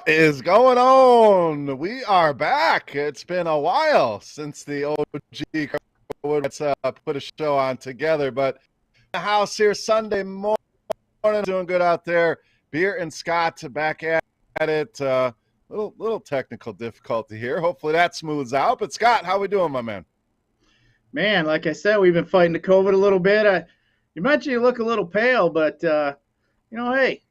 Is going on? We are back. It's been a while since the OG Woodward Bets put a show on together, but the house here Sunday morning, doing good out there. Beer and Scott back at it. Little technical difficulty here. Hopefully that smooths out. But Scott, how we doing, my man? Man, like I said, we've been fighting the COVID a little bit. You mentioned you look a little pale, but hey,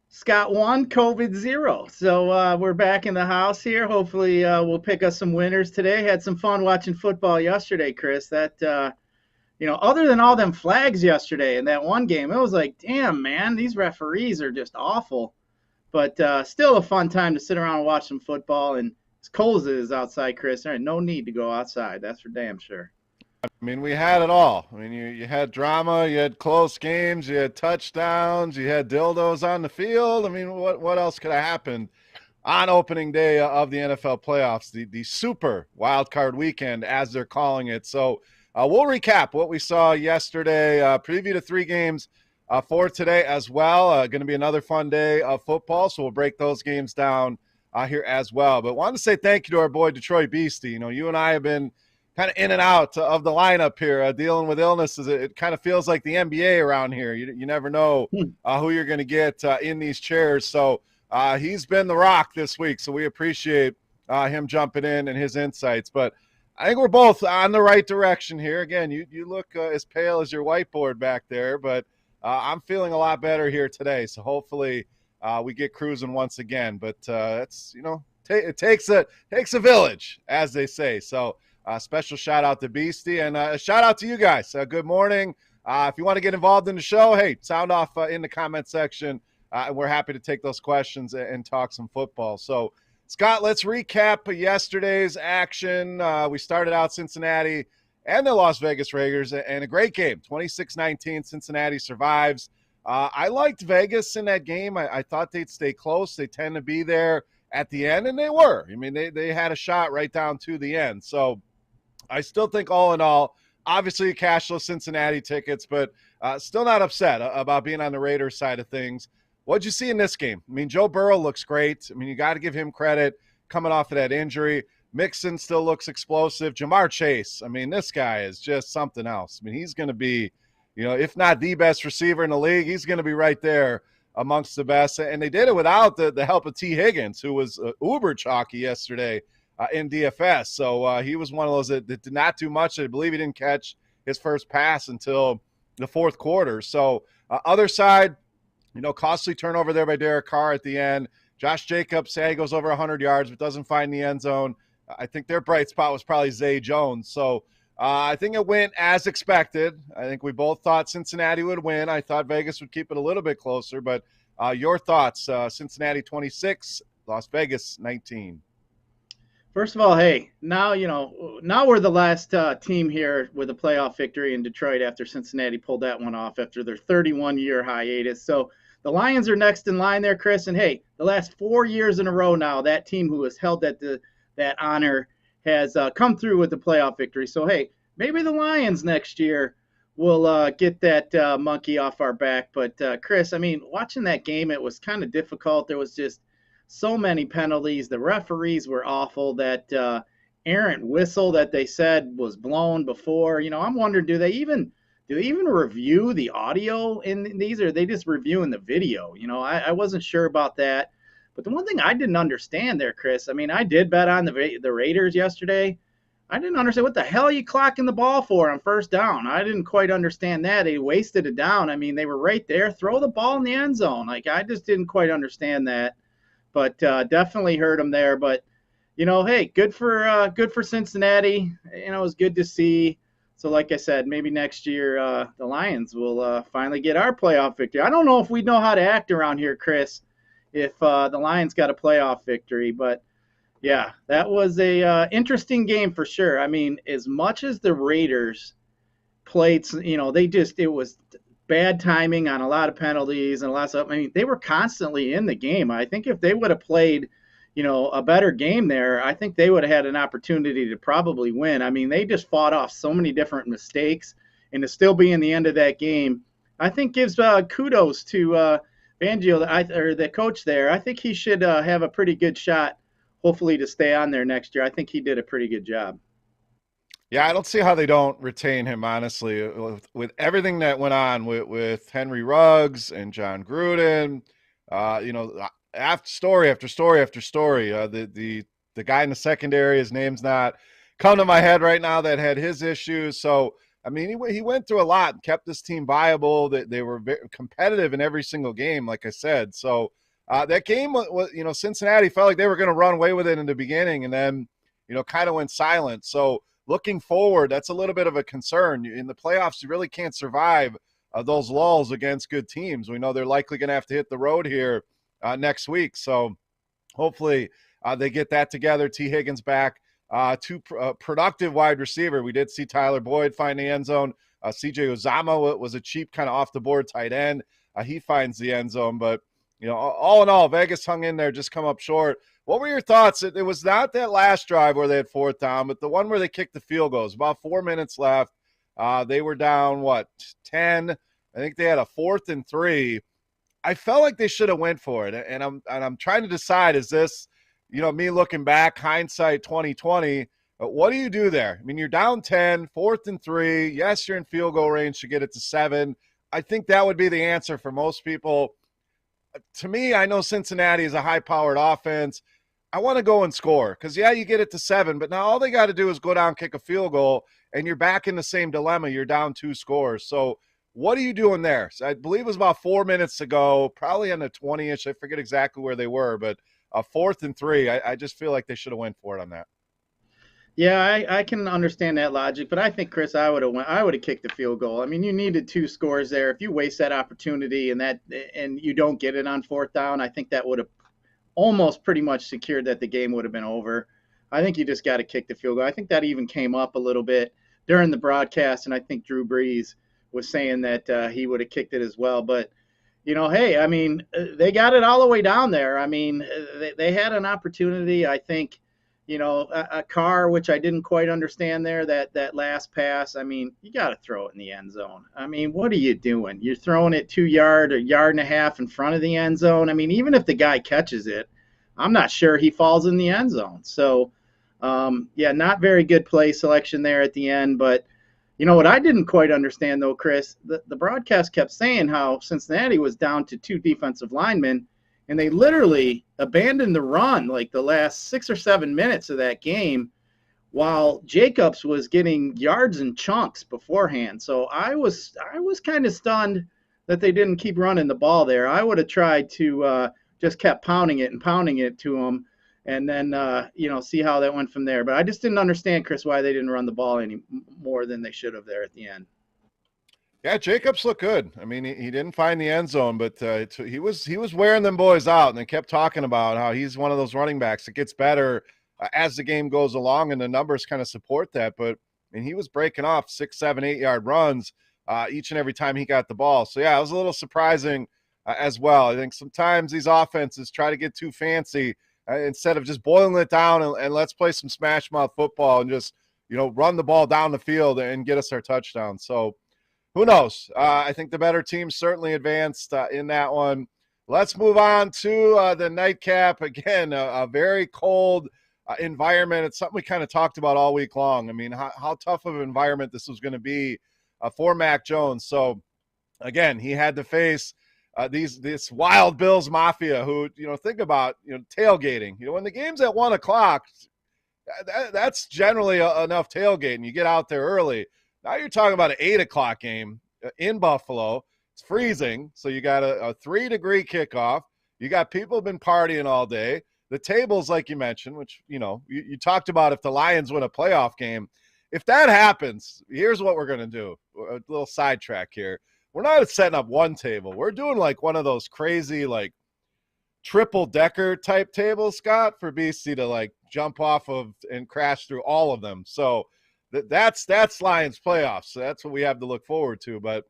Scott won, COVID zero. So we're back in the house here. Hopefully, we'll pick us some winners today. Had some fun watching football yesterday, Chris. Other than all them flags yesterday in that one game, it was like, damn, man, these referees are just awful. But still a fun time to sit around and watch some football. And as cold as it is outside, Chris, there ain't no need to go outside. That's for damn sure. I mean, we had it all. I mean, you had drama, you had close games, you had touchdowns, you had dildos on the field. I mean, what else could have happened on opening day of the NFL playoffs, the super wildcard weekend, as they're calling it? So we'll recap what we saw yesterday, preview the three games for today as well. Going to be another fun day of football, so we'll break those games down here as well. But wanted to say thank you to our boy Detroit Beastie. You know, you and I have been kind of in and out of the lineup here, dealing with illnesses. It kind of feels like the NBA around here. You never know who you're going to get in these chairs. So he's been the rock this week, so we appreciate him jumping in and his insights. But I think we're both on the right direction here. Again, you look as pale as your whiteboard back there, but I'm feeling a lot better here today. So hopefully we get cruising once again. But it's, it takes a village, as they say. So special shout out to Beastie and a shout out to you guys. Good morning. If you want to get involved in the show, hey, sound off in the comment section. And we're happy to take those questions and talk some football. So, Scott, let's recap yesterday's action. We started out Cincinnati and the Las Vegas Raiders, and a great game, 26-19. Cincinnati survives. I liked Vegas in that game. I thought they'd stay close. They tend to be there at the end, and they were. I mean, they had a shot right down to the end. So I still think all in all, obviously cashless Cincinnati tickets, but still not upset about being on the Raiders side of things. What'd you see in this game? I mean, Joe Burrow looks great. I mean, you got to give him credit coming off of that injury. Mixon still looks explosive. Jamar Chase, I mean, this guy is just something else. I mean, he's going to be, if not the best receiver in the league, he's going to be right there amongst the best. And they did it without the help of T. Higgins, who was uber chalky yesterday in DFS. So he was one of those that did not do much. I believe he didn't catch his first pass until the fourth quarter. So other side, costly turnover there by Derek Carr at the end. Josh Jacobs, he goes over 100 yards, but doesn't find the end zone. I think their bright spot was probably Zay Jones. So I think it went as expected. I think we both thought Cincinnati would win. I thought Vegas would keep it a little bit closer. But your thoughts, Cincinnati 26, Las Vegas 19. First of all, hey, now we're the last team here with a playoff victory in Detroit after Cincinnati pulled that one off after their 31-year hiatus. So the Lions are next in line there, Chris. And hey, the last 4 years in a row now, that team who has held that honor has come through with the playoff victory. So hey, maybe the Lions next year will get that monkey off our back. But Chris, I mean, watching that game, it was kind of difficult. There was just so many penalties. The referees were awful. That errant whistle that they said was blown before. I'm wondering, do they even review the audio in these, or are they just reviewing the video? I wasn't sure about that. But the one thing I didn't understand there, Chris, I mean, I did bet on the Raiders yesterday. I didn't understand what the hell are you clocking the ball for on first down. I didn't quite understand that. They wasted it down. I mean, they were right there. Throw the ball in the end zone. Like, I just didn't quite understand that. But definitely heard them there. But hey, good for Cincinnati. It was good to see. So like I said, maybe next year the Lions will finally get our playoff victory. I don't know if we know how to act around here, Chris, if the Lions got a playoff victory. But yeah, that was a interesting game for sure. I mean, as much as the Raiders played, it was bad timing on a lot of penalties and a lot of stuff. I mean, they were constantly in the game. I think if they would have played, a better game there, I think they would have had an opportunity to probably win. I mean, they just fought off so many different mistakes, and to still be in the end of that game, I think gives kudos to Fangio, or the coach there, I think he should have a pretty good shot, hopefully, to stay on there next year. I think he did a pretty good job. Yeah, I don't see how they don't retain him, honestly, with everything that went on with Henry Ruggs and John Gruden. After story after story after story. The guy in the secondary, his name's not come to my head right now, that had his issues. So I mean, he went through a lot and kept this team viable. They were very competitive in every single game, like I said. So that game was, Cincinnati felt like they were going to run away with it in the beginning, and then kind of went silent. So looking forward, that's a little bit of a concern. In the playoffs, you really can't survive those lulls against good teams. We know they're likely going to have to hit the road here next week. So hopefully they get that together. T. Higgins back. Two productive wide receiver. We did see Tyler Boyd find the end zone. CJ Uzama was a cheap kind of off the board tight end. He finds the end zone, but all in all, Vegas hung in there, just come up short. What were your thoughts? It was not that last drive where they had fourth down, but the one where they kicked the field goals. About 4 minutes left. They were down 10. I think they had a 4th and 3. I felt like they should have went for it, and I'm trying to decide, is this me looking back, hindsight 2020, what do you do there? I mean, you're down 10, 4th and 3. Yes, you're in field goal range to get it to 7. I think that would be the answer for most people. To me, I know Cincinnati is a high-powered offense. I want to go and score because, yeah, you get it to 7, but now all they got to do is go down, kick a field goal, and you're back in the same dilemma. You're down 2 scores. So what are you doing there? So I believe it was about 4 minutes ago, probably on the 20-ish. I forget exactly where they were, but a 4th and 3. I just feel like they should have went for it on that. Yeah, I can understand that logic, but I think Chris, I would have kicked the field goal. I mean, you needed 2 scores there. If you waste that opportunity and you don't get it on 4th down, I think that would have almost pretty much secured that the game would have been over. I think you just got to kick the field goal. I think that even came up a little bit during the broadcast, and I think Drew Brees was saying that he would have kicked it as well. But hey, I mean, they got it all the way down there. I mean, they had an opportunity. I think, a car, which I didn't quite understand there, that last pass. I mean, you got to throw it in the end zone. I mean, what are you doing? You're throwing it 2 yard or yard and a half in front of the end zone. I mean, even if the guy catches it, I'm not sure he falls in the end zone. So, yeah, not very good play selection there at the end, but what I didn't quite understand, though, Chris, the broadcast kept saying how Cincinnati was down to 2 defensive linemen, and they literally abandoned the run like the last 6 or 7 minutes of that game while Jacobs was getting yards and chunks beforehand. So I was kind of stunned that they didn't keep running the ball there. I would have tried to just kept pounding it to them, and then see how that went from there. But I just didn't understand, Chris, why they didn't run the ball any more than they should have there at the end. Yeah, Jacobs looked good. I mean, he didn't find the end zone, but he was wearing them boys out, and they kept talking about how he's one of those running backs that gets better as the game goes along, and the numbers kind of support that. But I mean, he was breaking off 6, 7, 8 yard runs each and every time he got the ball. So yeah, it was a little surprising as well. I think sometimes these offenses try to get too fancy instead of just boiling it down and let's play some smash mouth football and just run the ball down the field and get us our touchdown. So who knows? I think the better team certainly advanced in that one. Let's move on to the nightcap. Again, a very cold environment. It's something we kind of talked about all week long. I mean, how tough of an environment this was going to be for Mac Jones. So, again, he had to face this Wild Bills Mafia who, think about, tailgating. When the game's at 1 o'clock, that's generally enough tailgating. You get out there early. Now you're talking about an 8 o'clock game in Buffalo. It's freezing, so you got a 3-degree kickoff. You got people been partying all day. The tables, like you mentioned, which, you talked about if the Lions win a playoff game. If that happens, here's what we're going to do. A little sidetrack here. We're not setting up one table. We're doing like one of those crazy, like, triple-decker type tables, Scott, for BC to, like, jump off of and crash through all of them. So that's Lions playoffs. So that's what we have to look forward to. But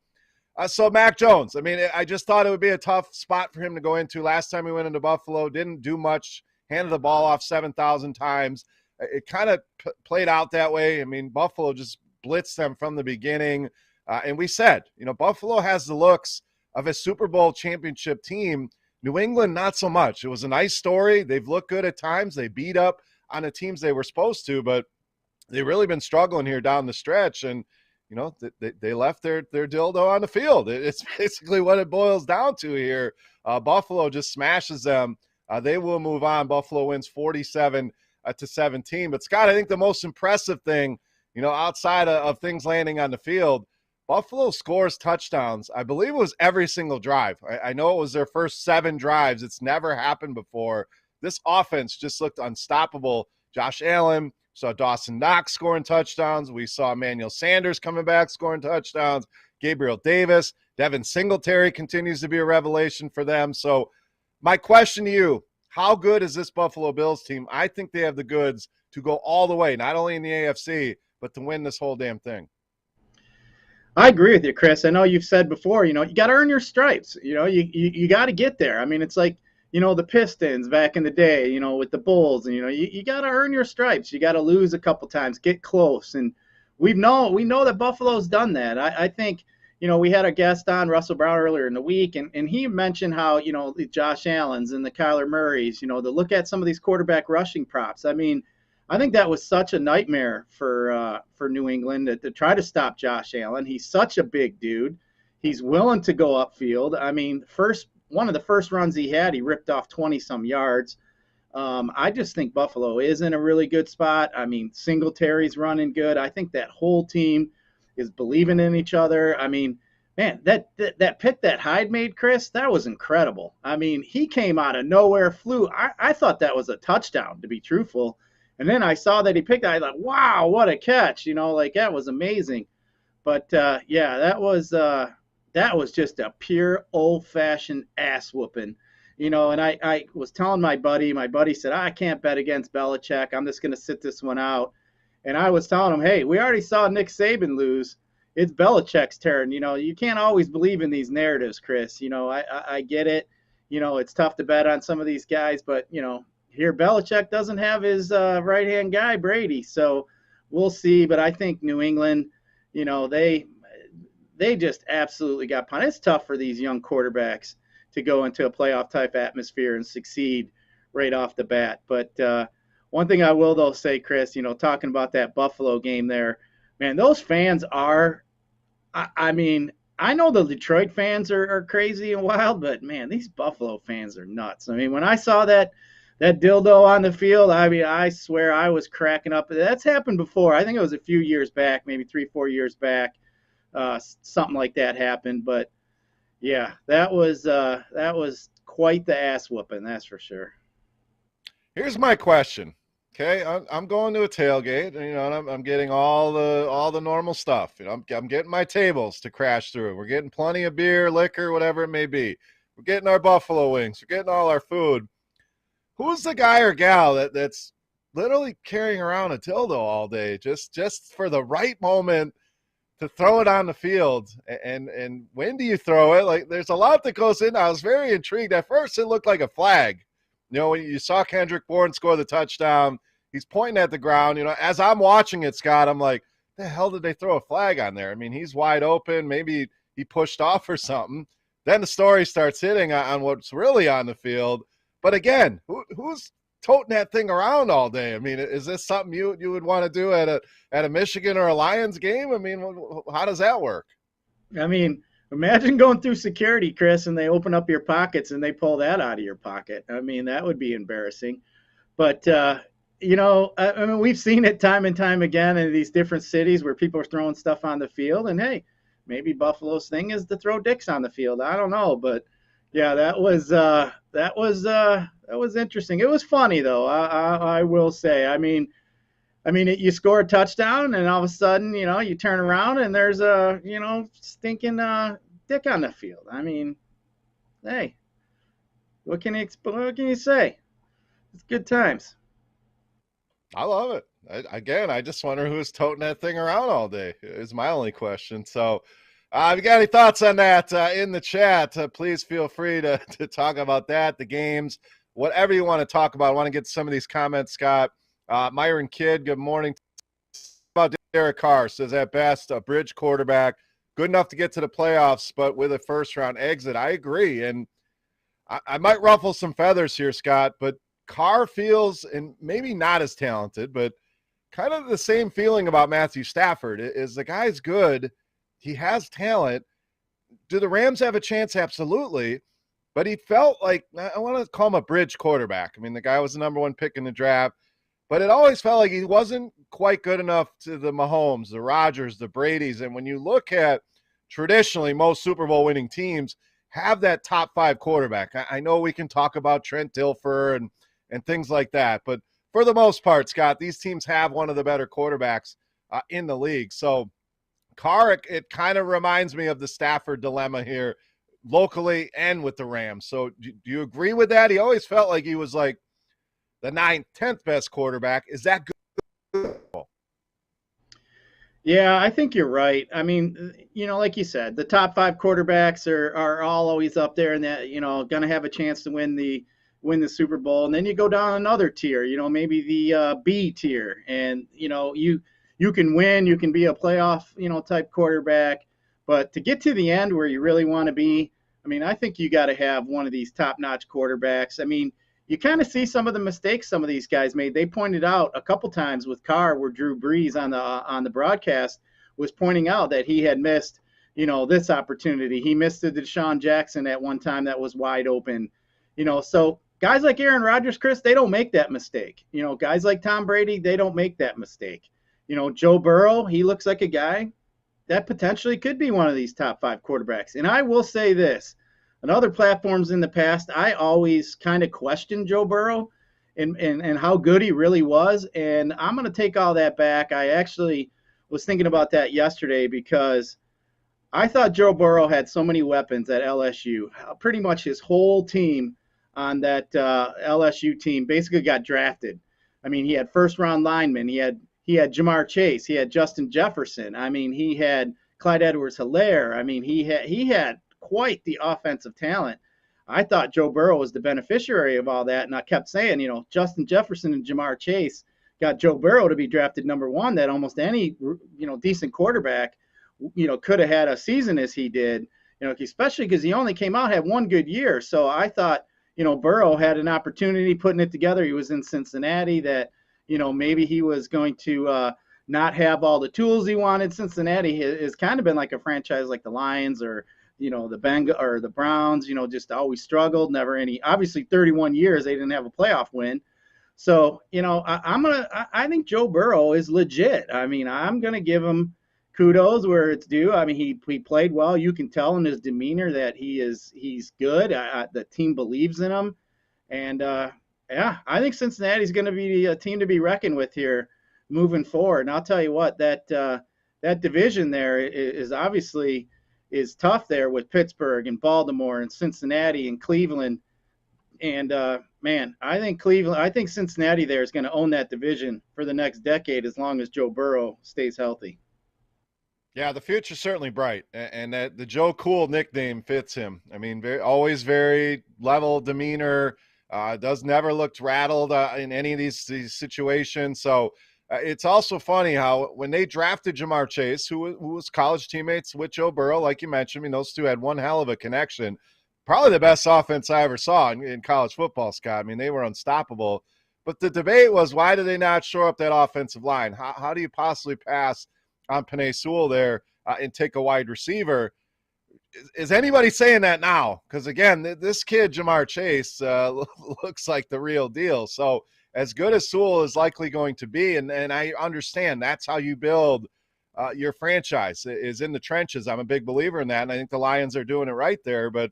so Mac Jones, I mean, I just thought it would be a tough spot for him to go into. Last time he went into Buffalo, didn't do much, handed the ball off 7,000 times. It kind of played out that way. I mean, Buffalo just blitzed them from the beginning. And we said, Buffalo has the looks of a Super Bowl championship team. New England, not so much. It was a nice story. They've looked good at times. They beat up on the teams they were supposed to, but they've really been struggling here down the stretch. And, they left their dildo on the field. It's basically what it boils down to here. Buffalo just smashes them. They will move on. Buffalo wins 47-17. But, Scott, I think the most impressive thing, outside of things landing on the field, Buffalo scores touchdowns. I believe it was every single drive. I know it was their first 7 drives. It's never happened before. This offense just looked unstoppable. Josh Allen, saw Dawson Knox scoring touchdowns. We saw Emmanuel Sanders coming back scoring touchdowns. Gabriel Davis. Devin Singletary continues to be a revelation for them. So my question to you, how good is this Buffalo Bills team? I think they have the goods to go all the way, not only in the AFC, but to win this whole damn thing. I agree with you, Chris. I know you've said before, you got to earn your stripes. You got to get there. I mean, it's like, the Pistons back in the day, with the Bulls, and, you got to earn your stripes. You got to lose a couple times, get close. And we know that Buffalo's done that. I think, we had a guest on, Russell Brown, earlier in the week, and he mentioned how, the Josh Allens and the Kyler Murrays, to look at some of these quarterback rushing props. I mean, I think that was such a nightmare for New England to try to stop Josh Allen. He's such a big dude. He's willing to go upfield. I mean, one of the first runs he had, he ripped off 20-some yards. I just think Buffalo is in a really good spot. I mean, Singletary's running good. I think that whole team is believing in each other. I mean, man, that pick that Hyde made, Chris, that was incredible. I mean, he came out of nowhere, flew. I thought that was a touchdown, to be truthful. And then I saw that he picked it. I thought, wow, what a catch. That was amazing. But, yeah, that was just a pure old-fashioned ass whooping. And I was telling my buddy said, I can't bet against Belichick. I'm just going to sit this one out. And I was telling him, hey, we already saw Nick Saban lose. It's Belichick's turn. You can't always believe in these narratives, Chris. I get it. It's tough to bet on some of these guys, but, here Belichick doesn't have his right-hand guy, Brady. So we'll see. But I think New England, they just absolutely got punished. It's tough for these young quarterbacks to go into a playoff-type atmosphere and succeed right off the bat. But one thing I will, though, say, Chris, talking about that Buffalo game there, man, those fans are – I mean, I know the Detroit fans are crazy and wild, but, man, these Buffalo fans are nuts. I mean, when I saw that dildo on the field, I mean, I swear I was cracking up. That's happened before. I think it was a few years back, maybe 3-4 years back. Something like that happened, but yeah, that was quite the ass whooping, that's for sure. Here's my question. Okay, I'm going to a tailgate, and I'm getting all the normal stuff. I'm getting my tables to crash through. We're getting plenty of beer, liquor, whatever it may be. We're getting our buffalo wings. We're getting all our food. Who's the guy or gal that's literally carrying around a dildo all day, just for the right moment to throw it on the field? And when do you throw it? Like, there's a lot that goes in. I was very intrigued. At first, it looked like a flag. When you saw Kendrick Bourne score the touchdown, he's pointing at the ground. As I'm watching it, Scott, I'm like, the hell did they throw a flag on there? I mean, he's wide open. Maybe he pushed off or something. Then the story starts hitting on what's really on the field. But again, who's toting that thing around all day? I mean, is this something you would want to do at a Michigan or a Lions game? I mean, how does that work? I mean, imagine going through security, Chris, and they open up your pockets and they pull that out of your pocket. I mean, that would be embarrassing. But, I mean, we've seen it time and time again in these different cities where people are throwing stuff on the field. And, hey, maybe Buffalo's thing is to throw dicks on the field. I don't know. But, yeah, that was interesting. It was funny, though, I will say. I mean, you score a touchdown, and all of a sudden, you turn around, and there's a, stinking dick on the field. I mean, hey, what can you say? It's good times. I love it. I just wonder who's toting that thing around all day is my only question. So if you got any thoughts on that in the chat, please feel free to talk about that, the games, whatever you want to talk about. I want to get to some of these comments, Scott. Myron Kidd, good morning. About Derek Carr, says at best a bridge quarterback, good enough to get to the playoffs, but with a first-round exit. I agree, and I might ruffle some feathers here, Scott, but Carr feels, and maybe not as talented, but kind of the same feeling about Matthew Stafford. Is the guy's good, he has talent. Do the Rams have a chance? Absolutely. But he felt like, I want to call him a bridge quarterback. I mean, the guy was the number one pick in the draft, but it always felt like he wasn't quite good enough to the Mahomes, the Rodgers, the Bradys. And when you look at traditionally most Super Bowl winning teams have that top 5 quarterback. I know we can talk about Trent Dilfer and things like that, but for the most part, Scott, these teams have one of the better quarterbacks in the league. So Carr, it kind of reminds me of the Stafford dilemma here locally and with the Rams. So do you agree with that? He always felt like he was like the 9th, 10th best quarterback. Is that good? Yeah, I think you're right. I mean, like you said, the top 5 quarterbacks are all always up there, and that going to have a chance to win the Super Bowl. And then you go down another tier, maybe the B tier, and you can win, you can be a playoff type quarterback, but to get to the end where you really want to be, I mean, I think you got to have one of these top-notch quarterbacks. I mean, you kind of see some of the mistakes some of these guys made. They pointed out a couple times with Carr where Drew Brees on the broadcast was pointing out that he had missed, this opportunity. He missed the Deshaun Jackson at one time that was wide open. So guys like Aaron Rodgers, Chris, they don't make that mistake. Guys like Tom Brady, they don't make that mistake. Joe Burrow, he looks like a guy that potentially could be one of these top 5 quarterbacks. And I will say this. On other platforms in the past, I always kind of questioned Joe Burrow and how good he really was. And I'm going to take all that back. I actually was thinking about that yesterday because I thought Joe Burrow had so many weapons at LSU. Pretty much his whole team on that LSU team basically got drafted. I mean, he had first-round linemen. He had Jamar Chase. He had Justin Jefferson. I mean, he had Clyde Edwards-Helaire. I mean, he had quite the offensive talent. I thought Joe Burrow was the beneficiary of all that, and I kept saying, Justin Jefferson and Jamar Chase got Joe Burrow to be drafted number 1, that almost any, decent quarterback, could have had a season as he did, especially because he only came out, had one good year. So I thought, Burrow had an opportunity putting it together. He was in Cincinnati that, maybe he was going to not have all the tools he wanted. Cincinnati has kind of been like a franchise like the Lions or, the Bengals or the Browns, just always struggled, never any, obviously 31 years, they didn't have a playoff win. So, I think Joe Burrow is legit. I mean, I'm going to give him kudos where it's due. I mean, he played well. You can tell in his demeanor that he's good. The team believes in him. And, yeah, I think Cincinnati's going to be a team to be reckoned with here moving forward. And I'll tell you what, that division there is obviously is tough there with Pittsburgh and Baltimore and Cincinnati and Cleveland. And, man, I think Cincinnati there is going to own that division for the next decade as long as Joe Burrow stays healthy. Yeah, the future's certainly bright, and that the Joe Cool nickname fits him. I mean, always very level demeanor, does never looked rattled in any of these situations. So it's also funny how when they drafted Jamar Chase, who was college teammates with Joe Burrow, like you mentioned, I mean, those two had one hell of a connection. Probably the best offense I ever saw in college football, Scott. I mean, they were unstoppable. But the debate was, why did they not shore up that offensive line? How do you possibly pass on Penei Sewell there and take a wide receiver? Is anybody saying that now? Because, again, this kid, Jamar Chase, looks like the real deal. So as good as Sewell is likely going to be, and I understand that's how you build your franchise, is in the trenches. I'm a big believer in that, and I think the Lions are doing it right there. But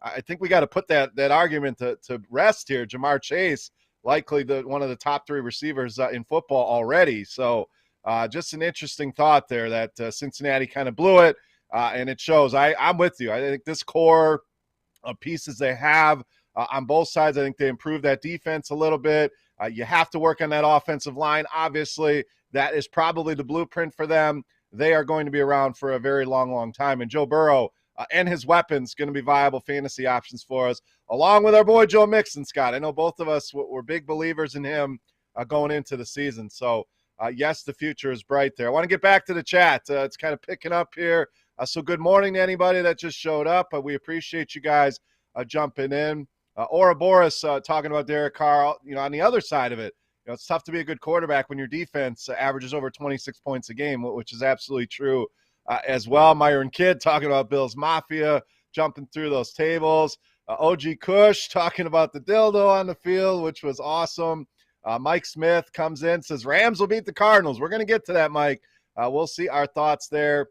I think we got to put that argument to rest here. Jamar Chase, likely one of the top 3 receivers in football already. So just an interesting thought there that Cincinnati kind of blew it, and it shows. I'm with you. I think this core of pieces they have on both sides, I think they improved that defense a little bit. You have to work on that offensive line. Obviously, that is probably the blueprint for them. They are going to be around for a very long, long time. And Joe Burrow and his weapons going to be viable fantasy options for us, along with our boy Joe Mixon, Scott. I know both of us were big believers in him going into the season. So, yes, the future is bright there. I want to get back to the chat. It's kind of picking up here. So good morning to anybody that just showed up. We appreciate you guys jumping in. Ouroboros talking about Derek Carr, on the other side of it. It's tough to be a good quarterback when your defense averages over 26 points a game, which is absolutely true as well. Myron Kidd talking about Bills Mafia, jumping through those tables. OG Kush talking about the dildo on the field, which was awesome. Mike Smith comes in, says Rams will beat the Cardinals. We're going to get to that, Mike. We'll see our thoughts there.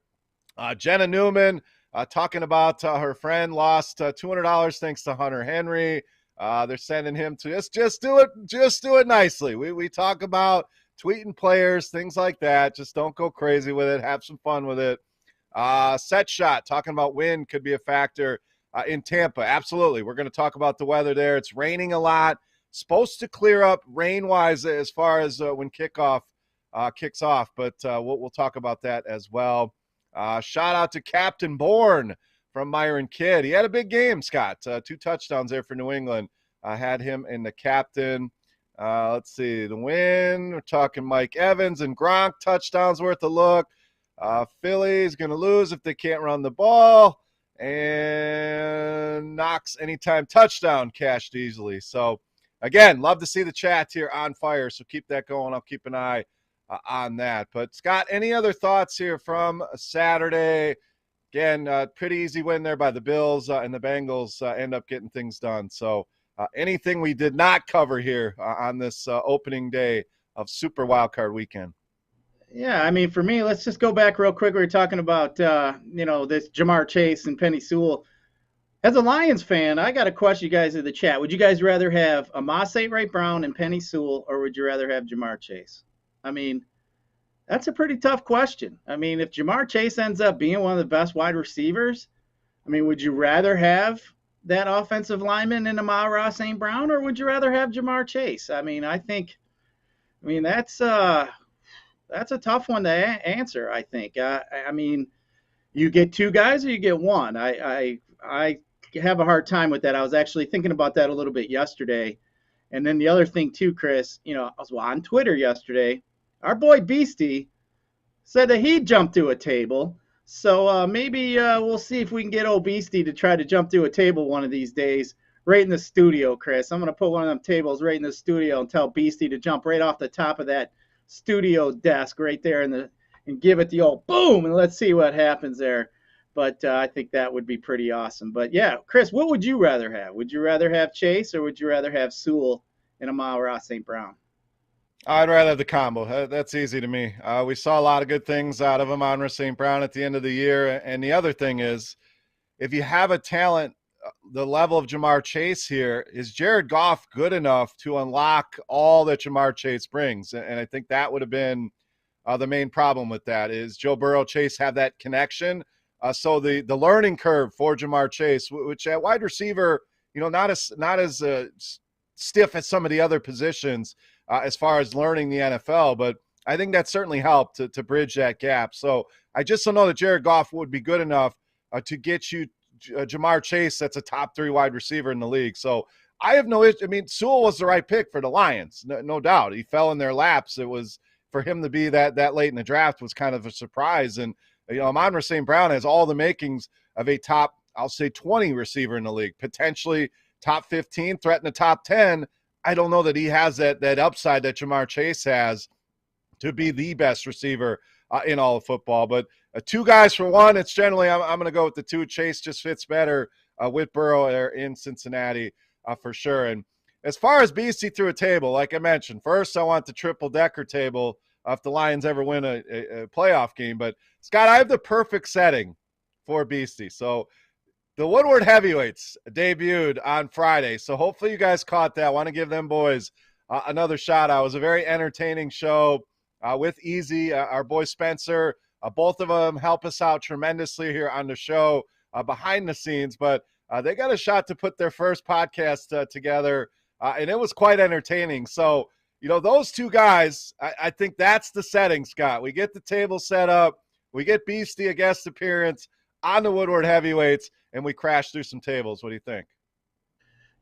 Jenna Newman talking about her friend lost $200 thanks to Hunter Henry. They're sending him to just do it nicely. We talk about tweeting players, things like that. Just don't go crazy with it. Have some fun with it. Set shot talking about wind could be a factor in Tampa. Absolutely. We're going to talk about the weather there. It's raining a lot. Supposed to clear up rain-wise as far as when kickoff kicks off, but we'll talk about that as well. Shout out to Captain Bourne from Myron Kidd. He had a big game, Scott. 2 touchdowns there for New England. Had him in the captain. Let's see. The win. We're talking Mike Evans and Gronk touchdowns worth a look. Philly's going to lose if they can't run the ball. And Knox anytime touchdown cashed easily. So, again, love to see the chat here on fire. So keep that going. I'll keep an eye on that. But, Scott, any other thoughts here from Saturday? Again, pretty easy win there by the Bills, and the Bengals end up getting things done. So anything we did not cover here on this opening day of Super Wildcard Weekend? Yeah, I mean, for me, let's just go back real quick. We were talking about, this Jamar Chase and Penny Sewell. As a Lions fan, I got to question you guys in the chat. Would you guys rather have Amon-Ra St. Brown and Penny Sewell, or would you rather have Jamar Chase? I mean, that's a pretty tough question. I mean, if Jamar Chase ends up being one of the best wide receivers, I mean, would you rather have that offensive lineman in Amon-Ra St. Brown, or would you rather have Jamar Chase? I mean, that's a tough one to answer, I think. I mean, you get 2 guys or you get 1. I have a hard time with that. I was actually thinking about that a little bit yesterday. And then the other thing too, Chris, I was on Twitter yesterday. Our boy Beastie said that he jumped to a table. So maybe we'll see if we can get old Beastie to try to jump to a table one of these days right in the studio, Chris. I'm going to put one of them tables right in the studio and tell Beastie to jump right off the top of that studio desk right there and give it the old boom, and let's see what happens there. But I think that would be pretty awesome. But yeah, Chris, what would you rather have? Would you rather have Chase, or would you rather have Sewell and Amon-Ra St. Brown? I'd rather have the combo. That's easy to me. We saw a lot of good things out of Amon-Ra St. Brown at the end of the year. And the other thing is, if you have a talent, the level of Jamar Chase here, is Jared Goff good enough to unlock all that Jamar Chase brings? And I think that would have been the main problem with that, is Joe Burrow, Chase have that connection. So the learning curve for Jamar Chase, which at wide receiver, not as stiff as some of the other positions as far as learning the NFL, but I think that certainly helped to bridge that gap. So I just don't know that Jared Goff would be good enough to get you Jamar Chase, that's a top 3 wide receiver in the league. So I have no issue. I mean, Sewell was the right pick for the Lions, no doubt. He fell in their laps. It was, for him to be that late in the draft was kind of a surprise. And Amon-Ra St. Brown has all the makings of a top, I'll say 20 receiver in the league, potentially top 15, threaten the top 10. I don't know that he has that upside that Jamar Chase has to be the best receiver in all of football. But 2 guys for 1, it's generally, I'm going to go with the 2. Chase just fits better with Burrow there in Cincinnati for sure. And as far as Beastie through a table, like I mentioned, first I want the triple-decker table if the Lions ever win a playoff game. But, Scott, I have the perfect setting for Beastie. So the Woodward Heavyweights debuted on Friday. So hopefully you guys caught that. I want to give them boys another shout out. It was a very entertaining show with Easy, our boy Spencer. Both of them help us out tremendously here on the show behind the scenes. But they got a shot to put their first podcast together, and it was quite entertaining. So, those 2 guys, I think that's the setting, Scott. We get the table set up. We get Beastie a guest appearance on the Woodward Heavyweights, and we crash through some tables. What do you think?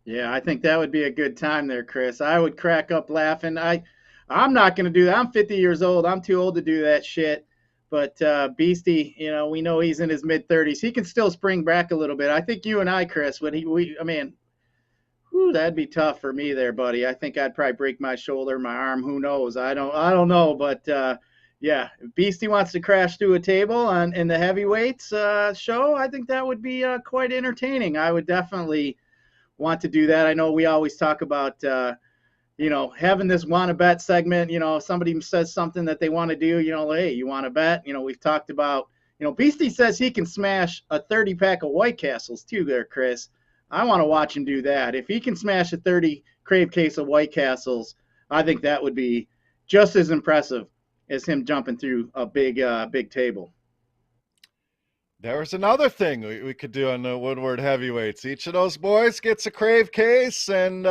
Yeah, I think that would be a good time there, Chris. I would crack up laughing. I'm not going to do that. I'm 50 years old. I'm too old to do that shit. But Beastie, we know he's in his mid-30s. He can still spring back a little bit. I think you and I, Chris, I mean, whew, that'd be tough for me there, buddy. I think I'd probably break my shoulder, my arm. Who knows? I don't know. But yeah, if Beastie wants to crash through a table in the heavyweights show, I think that would be quite entertaining. I would definitely want to do that. I know we always talk about having this want to bet segment. Somebody says something that they want to do. Hey, you want to bet? We've talked about. Beastie says he can smash a 30-pack of White Castles too. There, Chris. I want to watch him do that. If he can smash a 30 crave case of White Castles, I think that would be just as impressive as him jumping through a big table. There was another thing we could do on the Woodward heavyweights. Each of those boys gets a crave case, and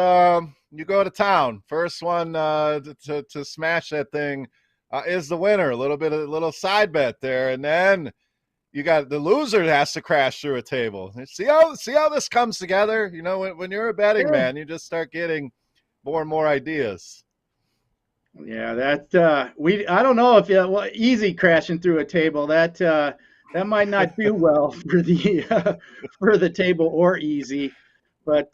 you go to town. First one to smash that thing is the winner. A little side bet there, and then you got the loser has to crash through a table. See how this comes together. When you're a betting man, you just start getting more and more ideas. Yeah, that I don't know if easy crashing through a table that might not do well for the table or easy, but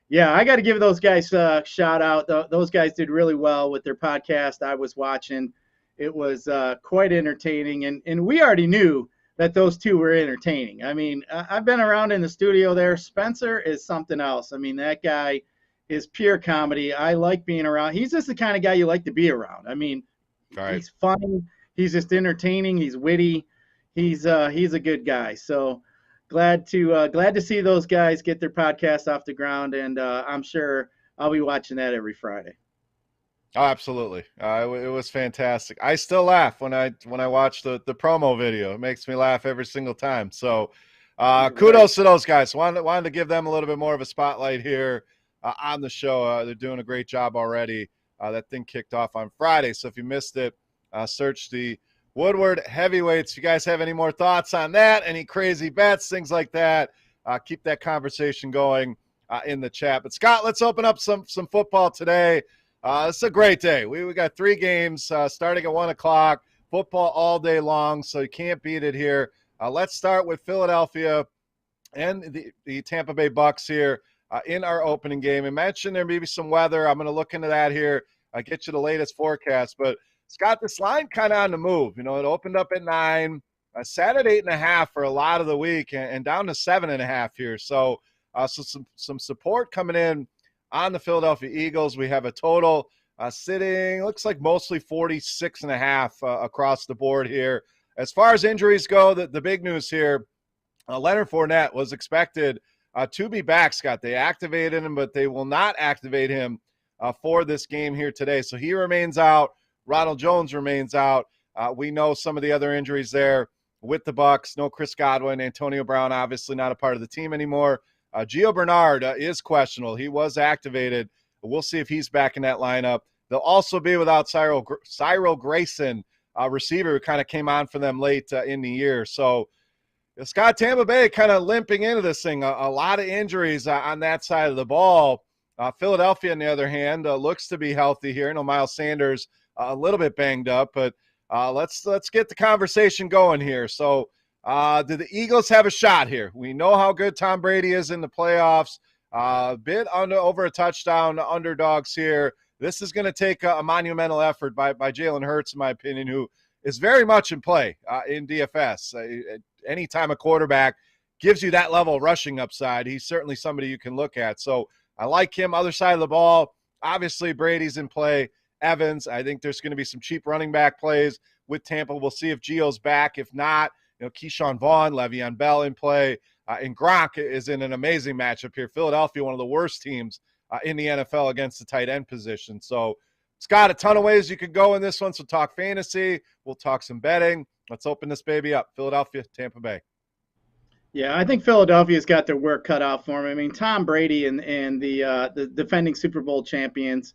yeah, I got to give those guys a shout out. Those guys did really well with their podcast. I was watching; it was quite entertaining, and we already knew that those two were entertaining. I mean, I've been around in the studio there. Spencer is something else. I mean, that guy is pure comedy. I like being around. He's just the kind of guy you like to be around. I mean, right. He's funny. He's just entertaining. He's witty. He's a good guy. So glad to see those guys get their podcast off the ground, and I'm sure I'll be watching that every Friday. Oh, absolutely. It was fantastic. I still laugh when I watch the promo video. It makes me laugh every single time. So kudos to those guys. Wanted to give them a little bit more of a spotlight here on the show. They're doing a great job already. That thing kicked off on Friday. So if you missed it, search the Woodward heavyweights. If you guys have any more thoughts on that, any crazy bets, things like that, keep that conversation going in the chat. But Scott, let's open up some football today. It's a great day. We got 3 games starting at 1 o'clock, football all day long, so you can't beat it here. Let's start with Philadelphia and the Tampa Bay Bucks here in our opening game. I mentioned there may be some weather. I'm going to look into that here. I'll get you the latest forecast. But, Scott, this line kind of on the move. It opened up at 9, sat at 8.5 for a lot of the week, and down to 7.5 here. So some support coming in on the Philadelphia Eagles. We have a total sitting, looks like mostly 46.5 across the board here. As far as injuries go, the big news here, Leonard Fournette was expected to be back, Scott. They activated him, but they will not activate him for this game here today. So he remains out. Ronald Jones remains out. We know some of the other injuries there with the Bucks. No Chris Godwin. Antonio Brown obviously not a part of the team anymore. Gio Bernard is questionable. He was activated. We'll see if he's back in that lineup. They'll also be without Cyril Grayson, receiver who kind of came on for them late in the year. So Scott, Tampa Bay kind of limping into this thing. A lot of injuries on that side of the ball. Philadelphia, on the other hand, looks to be healthy here. I know Miles Sanders a little bit banged up, but let's get the conversation going here. So do the Eagles have a shot here? We know how good Tom Brady is in the playoffs. A bit over a touchdown underdogs here. This is going to take a monumental effort by Jalen Hurts, in my opinion, who is very much in play in DFS. Anytime a quarterback gives you that level of rushing upside, he's certainly somebody you can look at. So I like him. Other side of the ball, obviously Brady's in play. Evans, I think there's going to be some cheap running back plays with Tampa. We'll see if Gio's back. If not, Keyshawn Vaughn, Le'Veon Bell in play. And Gronk is in an amazing matchup here. Philadelphia, one of the worst teams in the NFL against the tight end position. So, Scott, a ton of ways you could go in this one. So talk fantasy. We'll talk some betting. Let's open this baby up. Philadelphia, Tampa Bay. Yeah, I think Philadelphia's got their work cut out for them. I mean, Tom Brady and the defending Super Bowl champions,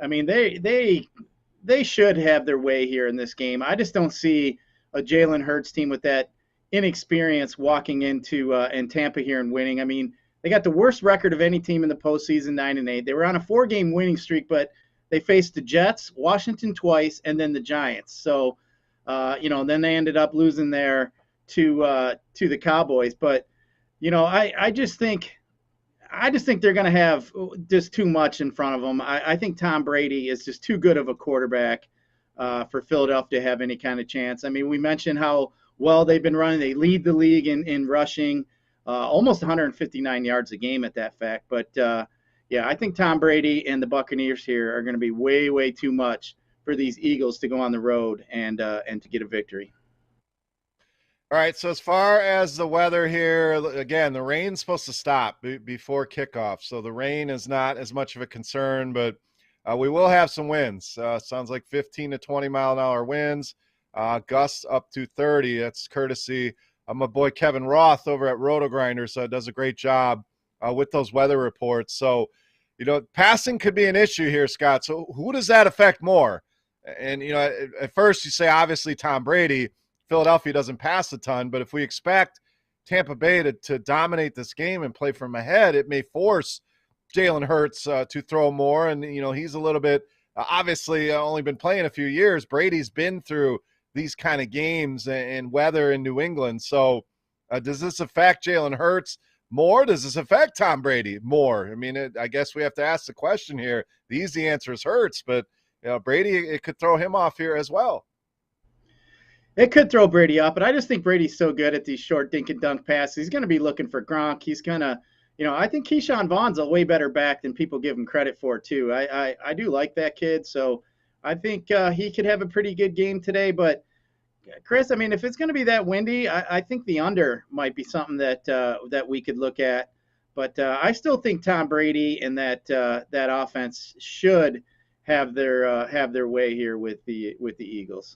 I mean, they should have their way here in this game. I just don't see a Jalen Hurts team with that inexperience walking into in Tampa here and winning. I mean, they got the worst record of any team in the postseason, 9-8. They were on a 4-game winning streak, but they faced the Jets, Washington twice, and then the Giants. So Then they ended up losing there to the Cowboys. But I just think they're going to have just too much in front of them. I think Tom Brady is just too good of a quarterback for Philadelphia to have any kind of chance. I mean, we mentioned how well they've been running. They lead the league in rushing, almost 159 yards a game at that fact. But yeah, I think Tom Brady and the Buccaneers here are going to be way, way too much for these Eagles to go on the road and to get a victory. All right, so as far as the weather here, again, the rain's supposed to stop before kickoff, so the rain is not as much of a concern, but we will have some winds. Sounds like 15 to 20-mile-an-hour winds, gusts up to 30. That's courtesy of my boy Kevin Roth over at Roto Grinders, does a great job with those weather reports. So, passing could be an issue here, Scott. So who does that affect more? And, at first you say, obviously, Tom Brady. Philadelphia doesn't pass a ton, but if we expect Tampa Bay to dominate this game and play from ahead, it may force Jalen Hurts to throw more. And, he's a little bit, obviously only been playing a few years. Brady's been through these kind of games and weather in New England. So does this affect Jalen Hurts more? Does this affect Tom Brady more? I mean, I guess we have to ask the question here. The easy answer is Hurts, but Brady, it could throw him off here as well. It could throw Brady up, but I just think Brady's so good at these short dink and dunk passes. He's going to be looking for Gronk. He's going to, I think Keyshawn Vaughn's a way better back than people give him credit for, too. I do like that kid, so I think he could have a pretty good game today. But, Chris, I mean, if it's going to be that windy, I think the under might be something that we could look at. But I still think Tom Brady and that offense should have their way here with the Eagles.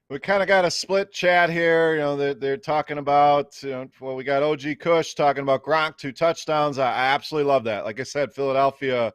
We kind of got a split chat here. They're talking about, we got OG Kush talking about Gronk, 2 touchdowns. I absolutely love that. Like I said, Philadelphia,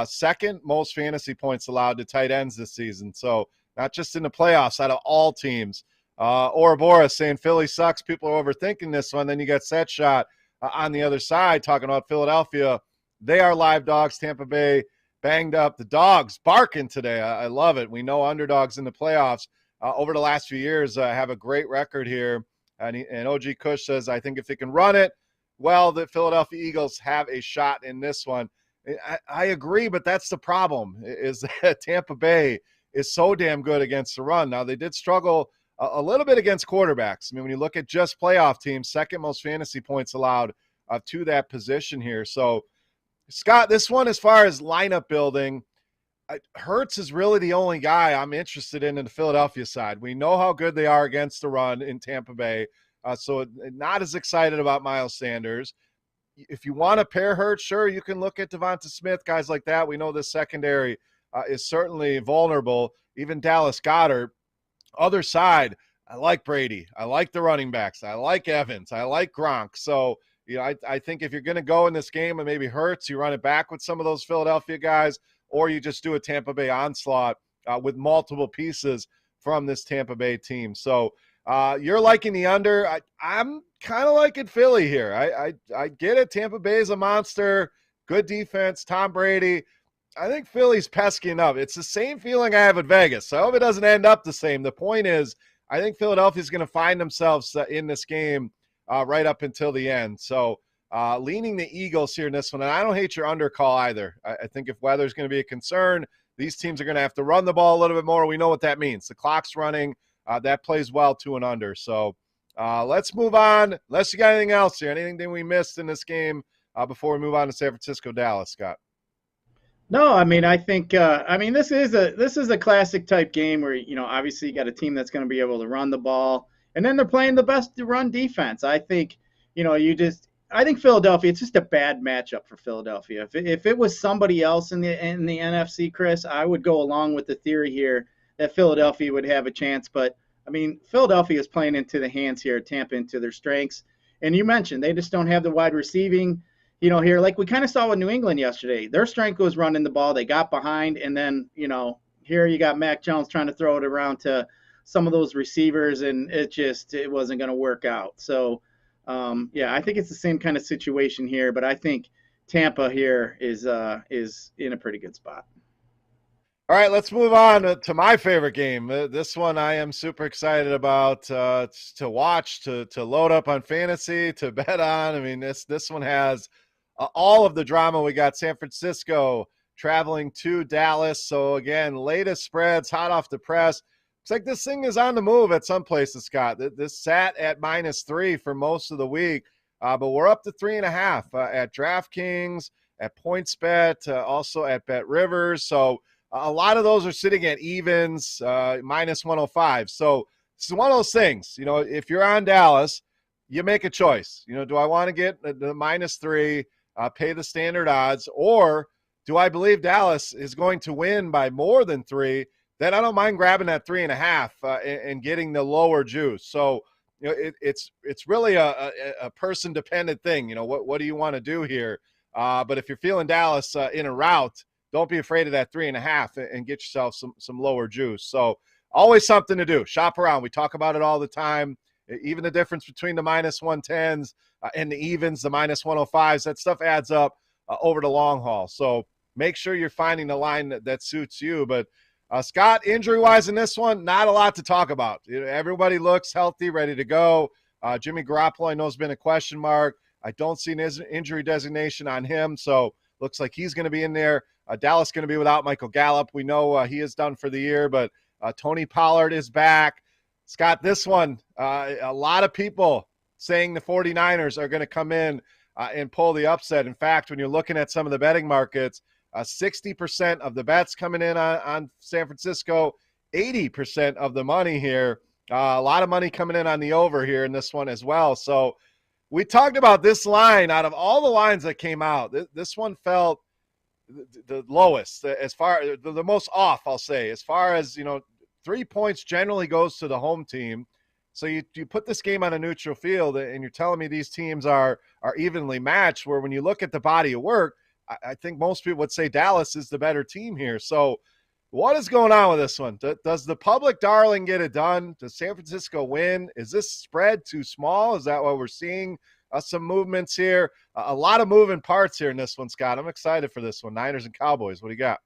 second most fantasy points allowed to tight ends this season. So not just in the playoffs, out of all teams. Ouroboros saying Philly sucks. People are overthinking this one. Then you got Set Shot on the other side talking about Philadelphia. They are live dogs. Tampa Bay banged up. The dogs barking today. I love it. We know underdogs in the playoffs. Over the last few years, have a great record here. And OG Kush says, I think if they can run it, well, the Philadelphia Eagles have a shot in this one. I agree, but that's the problem, is that Tampa Bay is so damn good against the run. Now, they did struggle a little bit against quarterbacks. I mean, when you look at just playoff teams, second most fantasy points allowed to that position here. So, Scott, this one, as far as lineup building, Hurts is really the only guy I'm interested in the Philadelphia side. We know how good they are against the run in Tampa Bay, so not as excited about Miles Sanders. If you want to pair Hurts, sure, you can look at Devonta Smith, guys like that. We know the secondary is certainly vulnerable. Even Dallas Goedert. Other side, I like Brady. I like the running backs. I like Evans. I like Gronk. So, I think if you're going to go in this game and maybe Hurts, you run it back with some of those Philadelphia guys, or you just do a Tampa Bay onslaught with multiple pieces from this Tampa Bay team. So you're liking the under. I'm kind of liking Philly here. I get it. Tampa Bay is a monster. Good defense. Tom Brady. I think Philly's pesky enough. It's the same feeling I have at Vegas. So I hope it doesn't end up the same. The point is, I think Philadelphia's going to find themselves in this game right up until the end. So leaning the Eagles here in this one. And I don't hate your under call either. I think if weather's going to be a concern, these teams are going to have to run the ball a little bit more. We know what that means. The clock's running. That plays well to an under. So let's move on. Unless you got anything else here, anything that we missed in this game before we move on to San Francisco, Dallas, Scott. No, I mean, I think, this is a classic type game where, obviously you got a team that's going to be able to run the ball, and then they're playing the best run defense. I think, I think Philadelphia, it's just a bad matchup for Philadelphia. If it was somebody else in the NFC, Chris, I would go along with the theory here that Philadelphia would have a chance. But, I mean, Philadelphia is playing into the hands here, Tampa into their strengths. And you mentioned they just don't have the wide receiving, here. Like we kind of saw with New England yesterday. Their strength was running the ball. They got behind, and then, here you got Mac Jones trying to throw it around to some of those receivers, and it wasn't going to work out. So, I think it's the same kind of situation here, but I think Tampa here is in a pretty good spot. All right, let's move on to my favorite game. This one I am super excited about to watch, to load up on fantasy, to bet on. I mean, this one has all of the drama. We got San Francisco traveling to Dallas. So again, latest spreads, hot off the press. Looks like this thing is on the move at some places, Scott. This sat at -3 for most of the week, but we're up to 3.5 at DraftKings, at PointsBet, also at Bet Rivers. So a lot of those are sitting at evens, -105. So this is one of those things, if you're on Dallas, you make a choice. Do I want to get the -3, pay the standard odds, or do I believe Dallas is going to win by more than 3? Then I don't mind grabbing that 3.5 and getting the lower juice. So it's really a person dependent thing. What do you want to do here? But if you're feeling Dallas in a rout, don't be afraid of that 3.5 and get yourself some lower juice. So always something to do. Shop around. We talk about it all the time. Even the difference between the -110s and the evens, the -105s, that stuff adds up over the long haul. So make sure you're finding the line that suits you. But Scott, injury-wise in this one, not a lot to talk about. Everybody looks healthy, ready to go. Jimmy Garoppolo, I know, has been a question mark. I don't see an injury designation on him, so looks like he's going to be in there. Dallas going to be without Michael Gallup. We know he is done for the year, but Tony Pollard is back. Scott, this one, a lot of people saying the 49ers are going to come in and pull the upset. In fact, when you're looking at some of the betting markets, 60% of the bets coming in on San Francisco, 80% of the money here. A lot of money coming in on the over here in this one as well. So we talked about this line. Out of all the lines that came out, this one felt the lowest, as far the most off, I'll say, as far as 3 points generally goes to the home team. So you put this game on a neutral field, and you're telling me these teams are evenly matched, where when you look at the body of work, I think most people would say Dallas is the better team here. So what is going on with this one? Does the public darling get it done? Does San Francisco win? Is this spread too small? Is that why we're seeing some movements here? A lot of moving parts here in this one, Scott. I'm excited for this one. Niners and Cowboys. What do you got?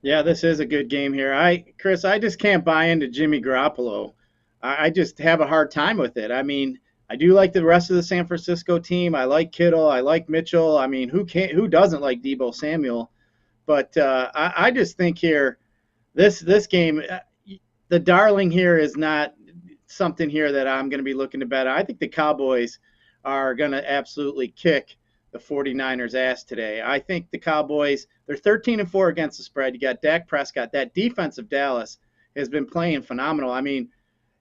Yeah, this is a good game here. Chris, I just can't buy into Jimmy Garoppolo. I just have a hard time with it. I mean, I do like the rest of the San Francisco team. I like Kittle. I like Mitchell. I mean, who doesn't like Deebo Samuel? But I just think here, this game, the darling here is not something here that I'm going to be looking to bet. I think the Cowboys are going to absolutely kick the 49ers' ass today. I think the Cowboys, they're 13-4 against the spread. You got Dak Prescott. That defense of Dallas has been playing phenomenal. I mean,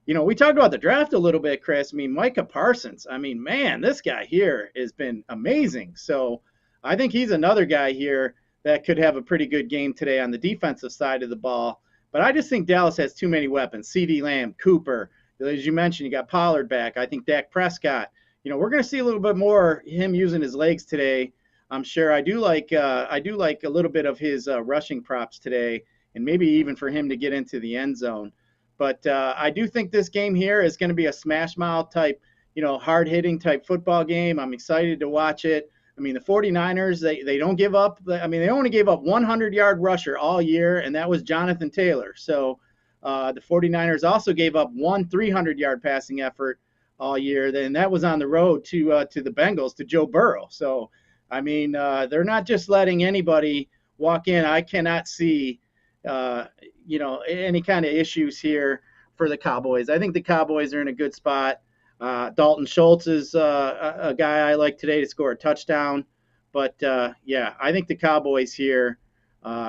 we talked about the draft a little bit, Chris. I mean, Micah Parsons. I mean, man, this guy here has been amazing. So I think he's another guy here that could have a pretty good game today on the defensive side of the ball. But I just think Dallas has too many weapons. CeeDee Lamb, Cooper. As you mentioned, you got Pollard back. I think Dak Prescott. We're going to see a little bit more him using his legs today. I'm sure. I do like a little bit of his rushing props today, and maybe even for him to get into the end zone. But I do think this game here is going to be a smash mouth type, hard hitting type football game. I'm excited to watch it. I mean, the 49ers, they don't give up. I mean, they only gave up 100-yard rusher all year, and that was Jonathan Taylor. So the 49ers also gave up one 300-yard passing effort all year. Then that was on the road to the Bengals, to Joe Burrow. So, I mean, they're not just letting anybody walk in. I cannot see any kind of issues here for the Cowboys. I think the Cowboys are in a good spot. Dalton Schultz is a guy I like today to score a touchdown. But, I think the Cowboys here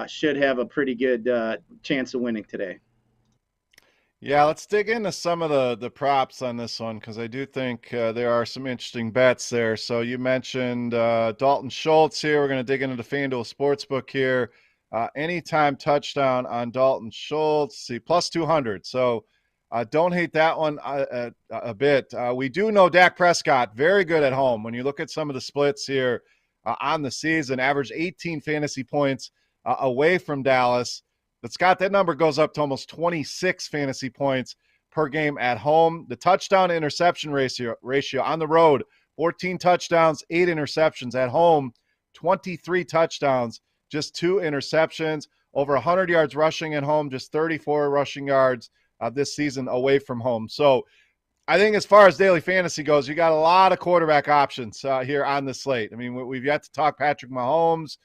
should have a pretty good chance of winning today. Yeah, let's dig into some of the props on this one, because I do think there are some interesting bets there. So you mentioned Dalton Schultz here. We're going to dig into the FanDuel Sportsbook here. Anytime touchdown on Dalton Schultz, see, plus 200. So don't hate that one a bit. We do know Dak Prescott, very good at home. When you look at some of the splits here on the season, average 18 fantasy points away from Dallas. But, Scott, that number goes up to almost 26 fantasy points per game at home. The touchdown-interception ratio on the road, 14 touchdowns, 8 interceptions. At home, 23 touchdowns, just 2 interceptions. over 100 yards rushing at home, just 34 rushing yards this season away from home. So I think as far as daily fantasy goes, you got a lot of quarterback options here on the slate. I mean, we've yet to talk Patrick Mahomes.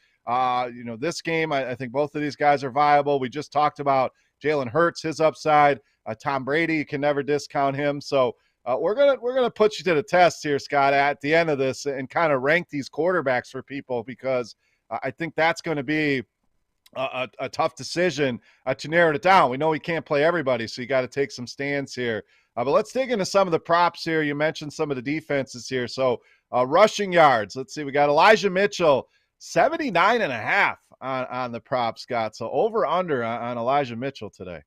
This game, I think both of these guys are viable. We just talked about Jalen Hurts, his upside. Tom Brady, you can never discount him. So we're gonna put you to the test here, Scott, at the end of this and kind of rank these quarterbacks for people because I think that's going to be a tough decision to narrow it down. We know we can't play everybody, so you got to take some stands here. But let's dig into some of the props here. You mentioned some of the defenses here. So rushing yards. Let's see. We got Elijah Mitchell, 79.5 on the prop, Scott. So over under on Elijah Mitchell today.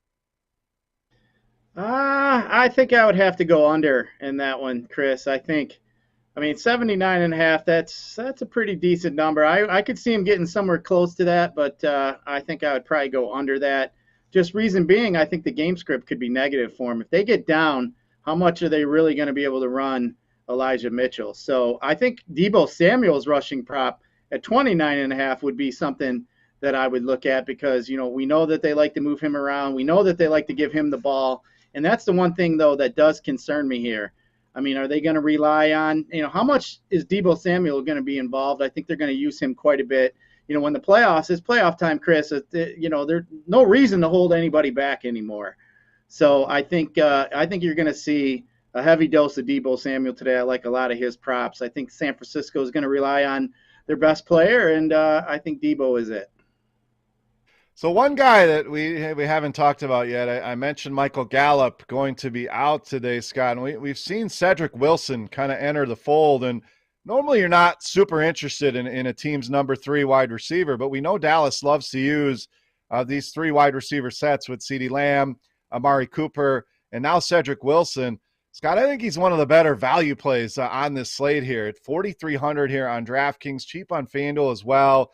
I think I would have to go under in that one, Chris. I mean, 79.5, that's a pretty decent number. I could see him getting somewhere close to that, but I think I would probably go under that. Just reason being, I think the game script could be negative for him. If they get down, how much are they really going to be able to run Elijah Mitchell? So I think Deebo Samuel's rushing prop at 29.5 would be something that I would look at because, we know that they like to move him around. We know that they like to give him the ball. And that's the one thing, though, that does concern me here. I mean, are they going to rely on, how much is Deebo Samuel going to be involved? I think they're going to use him quite a bit. When the playoffs, it's playoff time, Chris, there's no reason to hold anybody back anymore. So I think you're going to see a heavy dose of Deebo Samuel today. I like a lot of his props. I think San Francisco is going to rely on their best player, and I think Deebo is it. So one guy that we haven't talked about yet, I mentioned Michael Gallup going to be out today, Scott, and we've seen Cedric Wilson kind of enter the fold, and normally you're not super interested in a team's number 3 wide receiver, but we know Dallas loves to use these 3 wide receiver sets with CeeDee Lamb, Amari Cooper, and now Cedric Wilson. Scott, I think he's one of the better value plays on this slate here at 4,300 here on DraftKings, cheap on FanDuel as well.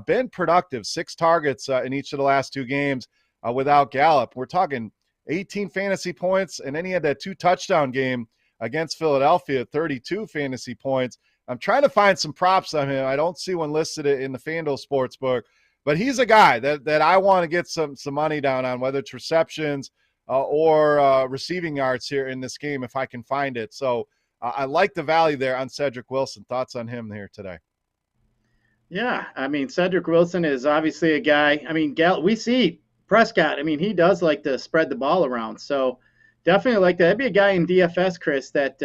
Been productive, 6 targets in each of the last 2 games without Gallup. We're talking 18 fantasy points, and then he had that 2 touchdown game against Philadelphia, 32 fantasy points. I'm trying to find some props on him. I don't see one listed in the FanDuel Sportsbook, but he's a guy that I want to get some money down on, whether it's receptions or receiving yards here in this game if I can find it. So I like the value there on Cedric Wilson. Thoughts on him here today? Yeah, I mean, Cedric Wilson is obviously a guy. I mean, we see Prescott. I mean, he does like to spread the ball around. So definitely like that. That'd be a guy in DFS, Chris, that,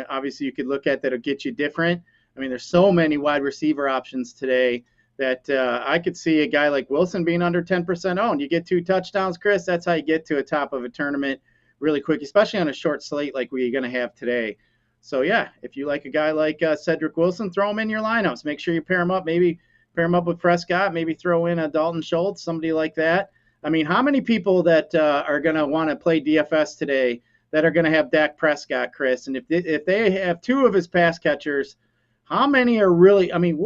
obviously you could look at that'll get you different. I mean, there's so many wide receiver options today that I could see a guy like Wilson being under 10% owned. You get 2 touchdowns, Chris. That's how you get to a top of a tournament really quick, especially on a short slate like we're going to have today. So, yeah, if you like a guy like Cedric Wilson, throw him in your lineups. Make sure you pair him up. Maybe pair him up with Prescott. Maybe throw in a Dalton Schultz, somebody like that. I mean, how many people that are going to want to play DFS today that are going to have Dak Prescott, Chris? And if they have 2 of his pass catchers, how many are really – I mean,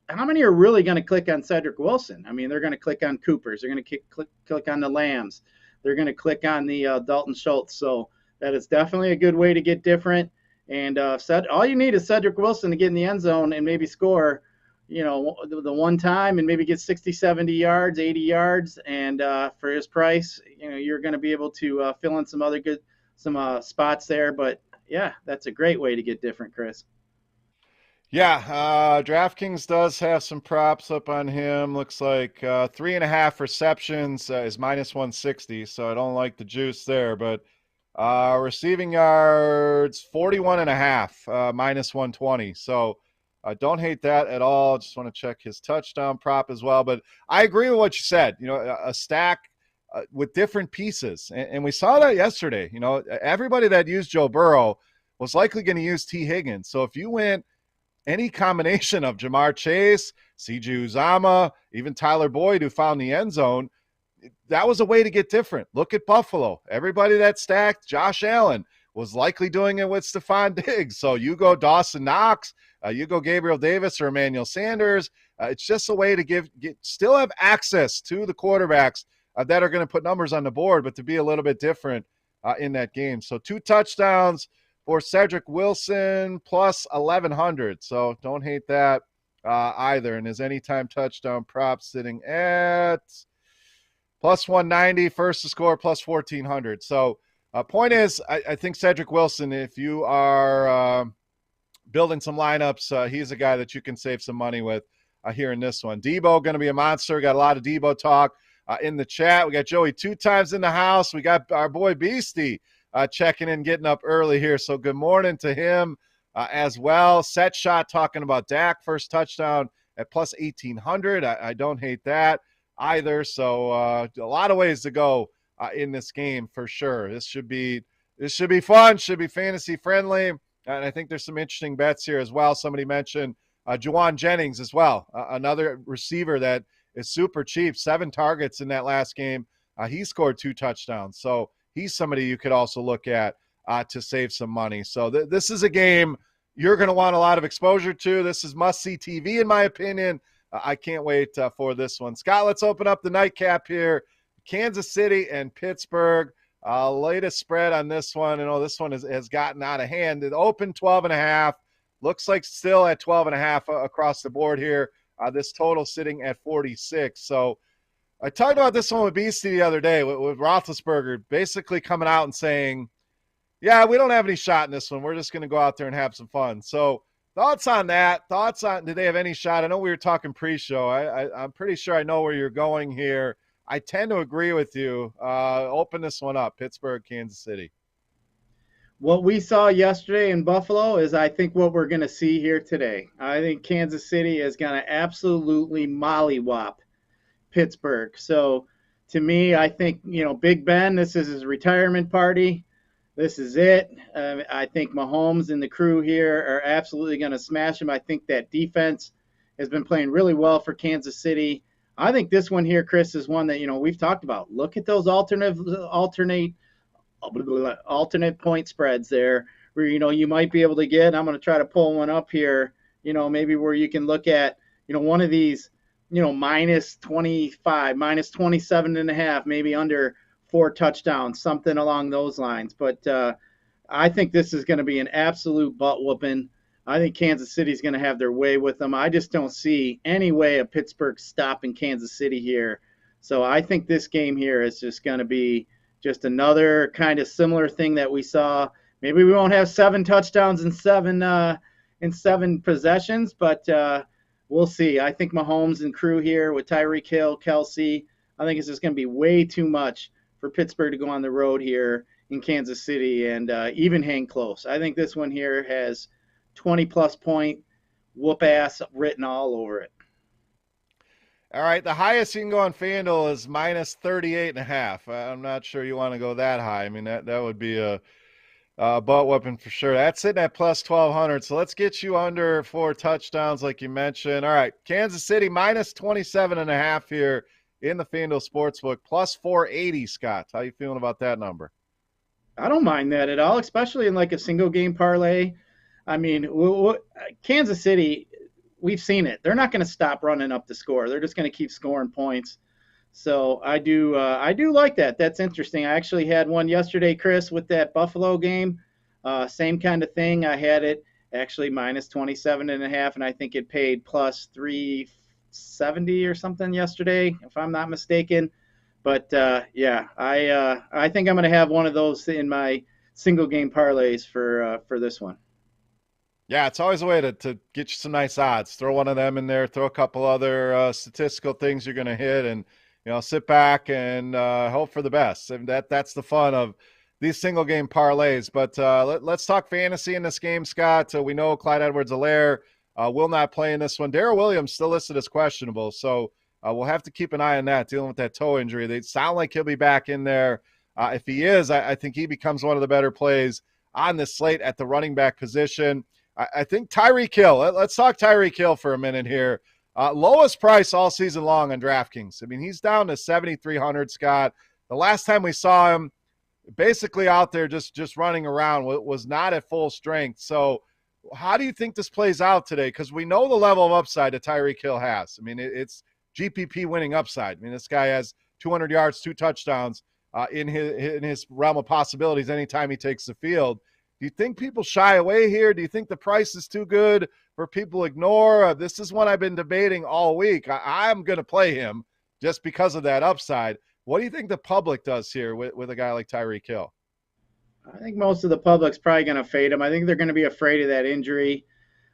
how many are really going to click on Cedric Wilson? I mean, they're going to click on Coopers. They're going to click on the Lambs. They're going to click on the Dalton Schultz. So that is definitely a good way to get different. And all you need is Cedric Wilson to get in the end zone and maybe score, the one time and maybe get 60, 70 yards, 80 yards. And for his price, you're going to be able to fill in some spots there. But, yeah, that's a great way to get different, Chris. Yeah, DraftKings does have some props up on him. Looks like 3.5 receptions is minus 160, so I don't like the juice there. But receiving yards, 41.5, minus 120. So I don't hate that at all. Just want to check his touchdown prop as well. But I agree with what you said. A stack with different pieces. And we saw that yesterday. Everybody that used Joe Burrow was likely going to use T. Higgins. So if you went any combination of Jamar Chase, C.J. Uzama, even Tyler Boyd, who found the end zone, that was a way to get different. Look at Buffalo. Everybody that stacked Josh Allen was likely doing it with Stephon Diggs. So you go Dawson Knox, you go Gabriel Davis or Emmanuel Sanders. It's just a way to still have access to the quarterbacks that are going to put numbers on the board, but to be a little bit different in that game. So 2 touchdowns for Cedric Wilson plus 1,100. So don't hate that either. And his anytime touchdown prop sitting at plus 190, first to score, plus 1,400. So point is, I think Cedric Wilson, if you are building some lineups, he's a guy that you can save some money with here in this one. Debo going to be a monster. Got a lot of Debo talk in the chat. We got Joey 2 times in the house. We got our boy Beastie checking in, getting up early here. So good morning to him as well. Set shot talking about Dak, first touchdown at plus 1,800. I don't hate that either. So a lot of ways to go in this game for sure. This should be fun. Should be fantasy friendly. And I think there's some interesting bets here as well. Somebody mentioned Juwan Jennings as well, another receiver that is super cheap, 7 targets in that last game. He scored 2 touchdowns. So he's somebody you could also look at to save some money. So this is a game you're going to want a lot of exposure to. This is must-see TV, in my opinion. I can't wait for this one. Scott, let's open up the nightcap here. Kansas City and Pittsburgh. Latest spread on this one. This one has gotten out of hand. It opened 12.5. Looks like still at 12.5 across the board here. This total sitting at 46. So I talked about this one with Beastie the other day with Roethlisberger basically coming out and saying, yeah, we don't have any shot in this one. We're just going to go out there and have some fun. So thoughts on that? Thoughts on, do they have any shot? I know we were talking pre-show. I'm pretty sure I know where you're going here. I tend to agree with you. Open this one up, Pittsburgh, Kansas City. What we saw yesterday in Buffalo is, I think, what we're going to see here today. I think Kansas City is going to absolutely mollywop Pittsburgh. So to me, I think, Big Ben, this is his retirement party. This is it. I think Mahomes and the crew here are absolutely going to smash him. I think that defense has been playing really well for Kansas City. I think this one here, Chris, is one that, we've talked about. Look at those alternate point spreads there where, you might be able to get. I'm going to try to pull one up here, maybe where you can look at, one of these, minus 25, minus 27.5, maybe under 4 touchdowns, something along those lines. But I think this is going to be an absolute butt whooping. I think Kansas City is going to have their way with them. I just don't see any way of Pittsburgh stopping Kansas City here. So I think this game here is just going to be just another kind of similar thing that we saw. Maybe we won't have 7 touchdowns in 7 possessions, but we'll see. I think Mahomes and crew here with Tyreek Hill, Kelsey, I think it's just going to be way too much for Pittsburgh to go on the road here in Kansas City and even hang close. I think this one here has 20-plus point whoop ass written all over it. All right, the highest you can go on FanDuel is minus 38.5. I'm not sure you want to go that high. I mean, that would be a butt whooping for sure. That's sitting at plus 1,200. So let's get you under 4 touchdowns like you mentioned. All right, Kansas City minus 27.5 here in the FanDuel Sportsbook, plus 480, Scott. How you feeling about that number? I don't mind that at all, especially in like a single game parlay. I mean, Kansas City, we've seen it. They're not going to stop running up the score. They're just going to keep scoring points. So I do like that. That's interesting. I actually had one yesterday, Chris, with that Buffalo game. Same kind of thing. I had it actually minus 27.5, and I think it paid plus 370 or something yesterday, if I'm not mistaken. But yeah, I think I'm going to have one of those in my single game parlays for this one. Yeah, it's always a way to get you some nice odds. Throw one of them in there, throw a couple other statistical things you're going to hit, and sit back and hope for the best. And that's the fun of these single game parlays. But let's talk fantasy in this game, Scott. We know Clyde Edwards-Helaire will not play in this one. Darrell Williams still listed as questionable, so we'll have to keep an eye on that, dealing with that toe injury. They sound like he'll be back in there. If he is, I think he becomes one of the better plays on this slate at the running back position. I think Tyreek Hill. Let's talk Tyreek Hill for a minute here. Lowest price all season long on DraftKings. I mean, he's down to 7,300, Scott. The last time we saw him basically out there just running around was not at full strength. So how do you think this plays out today? Because we know the level of upside that Tyreek Hill has. I mean, it's GPP winning upside. I mean, this guy has 200 yards, 2 touchdowns in his realm of possibilities anytime he takes the field. Do you think people shy away here? Do you think the price is too good for people to ignore? This is one I've been debating all week. I'm going to play him just because of that upside. What do you think the public does here with a guy like Tyreek Hill? I think most of the public's probably going to fade him. I think they're going to be afraid of that injury.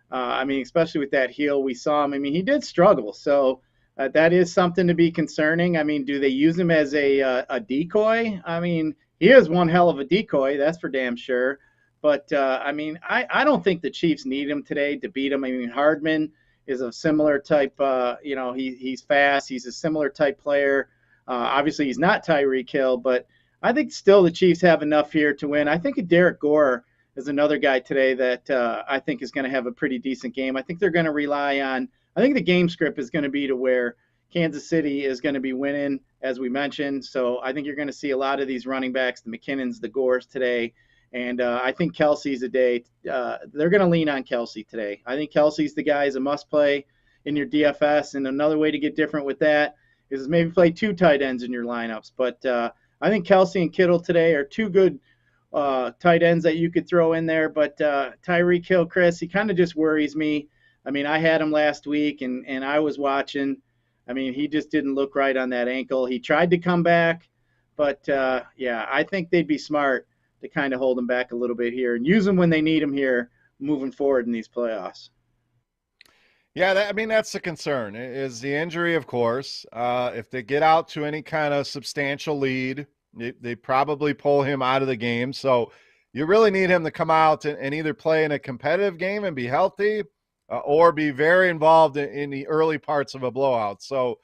I mean, especially with that heel, we saw him. I mean, he did struggle, so that is something to be concerning. I mean, do they use him as a decoy? I mean, he is one hell of a decoy, that's for damn sure. But I mean, I don't think the Chiefs need him today to beat him. I mean, Hardman is a similar type. He's fast. He's a similar type player. Obviously, he's not Tyreek Hill, but I think still the Chiefs have enough here to win. I think Derek Gore is another guy today that I think is going to have a pretty decent game. I think they're going to rely on. I think the game script is going to be to where Kansas City is going to be winning, as we mentioned. So I think you're going to see a lot of these running backs, the McKinnons, the Gores today. And I think Kelsey's a day. They're going to lean on Kelsey today. I think Kelsey's the guy is a must play in your DFS. And another way to get different with that is maybe play two tight ends in your lineups. But I think Kelsey and Kittle today are two good tight ends that you could throw in there. But Tyreek Hill, Chris, he kind of just worries me. I mean, I had him last week, and I was watching. I mean, he just didn't look right on that ankle. He tried to come back, but yeah, I think they'd be smart to kind of hold him back a little bit here and use him when they need him here moving forward in these playoffs. Yeah, I mean, that's the concern is the injury, of course. If they get out to any kind of substantial lead, they probably pull him out of the game. So you really need him to come out and either play in a competitive game and be healthy or be very involved in the early parts of a blowout. So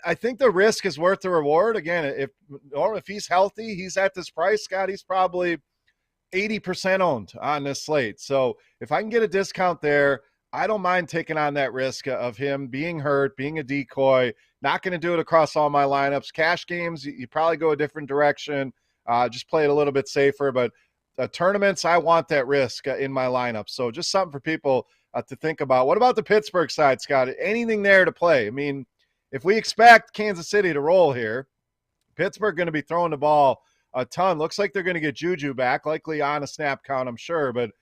I think the risk is worth the reward. Again, if he's healthy, he's at this price, Scott, he's probably 80% owned on this slate. So if I can get a discount there, I don't mind taking on that risk of him being hurt, being a decoy. Not going to do it across all my lineups. Cash games, you probably go a different direction. Just play it a little bit safer. But tournaments, I want that risk in my lineup. So just something for people to think about. What about the Pittsburgh side, Scott? Anything there to play? I mean, if we expect Kansas City to roll here, Pittsburgh going to be throwing the ball a ton. Looks like they're going to get Juju back, likely on a snap count, I'm sure. But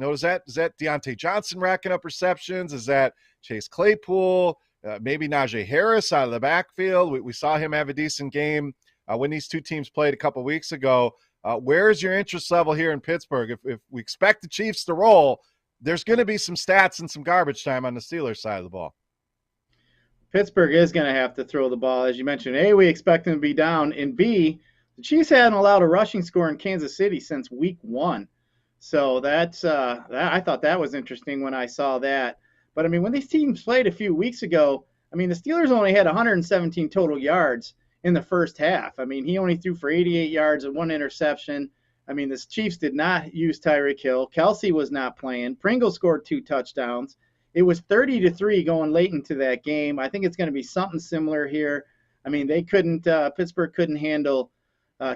is that Deontay Johnson racking up receptions? Is that Chase Claypool? Maybe Najee Harris out of the backfield? We saw him have a decent game when these two teams played a couple weeks ago. Where's your interest level here in Pittsburgh? If we expect the Chiefs to roll, there's going to be some stats and some garbage time on the Steelers side of the ball. Pittsburgh is going to have to throw the ball. As you mentioned, A, we expect them to be down, and B, the Chiefs hadn't allowed a rushing score in Kansas City since week 1. So that's I thought that was interesting when I saw that. But, I mean, when these teams played a few weeks ago, I mean, the Steelers only had 117 total yards in the first half. I mean, he only threw for 88 yards and 1 interception. I mean, the Chiefs did not use Tyreek Hill. Kelsey was not playing. Pringle scored 2 touchdowns. It was 30-3 going late into that game. I think it's going to be something similar here. I mean, Pittsburgh couldn't handle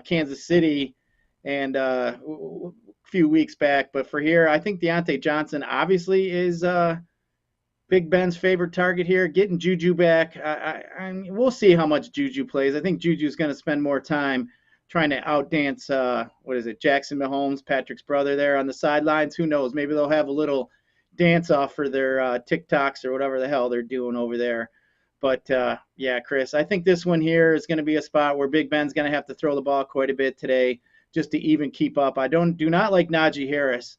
Kansas City and a few weeks back. But for here, I think Deontay Johnson obviously is Big Ben's favorite target here. Getting Juju back, we'll see how much Juju plays. I think Juju's going to spend more time trying to outdance, Jackson Mahomes, Patrick's brother there on the sidelines. Who knows? Maybe they'll have a little dance off for their TikToks or whatever the hell they're doing over there. But, yeah, Chris, I think this one here is going to be a spot where Big Ben's going to have to throw the ball quite a bit today just to even keep up. I do not like Najee Harris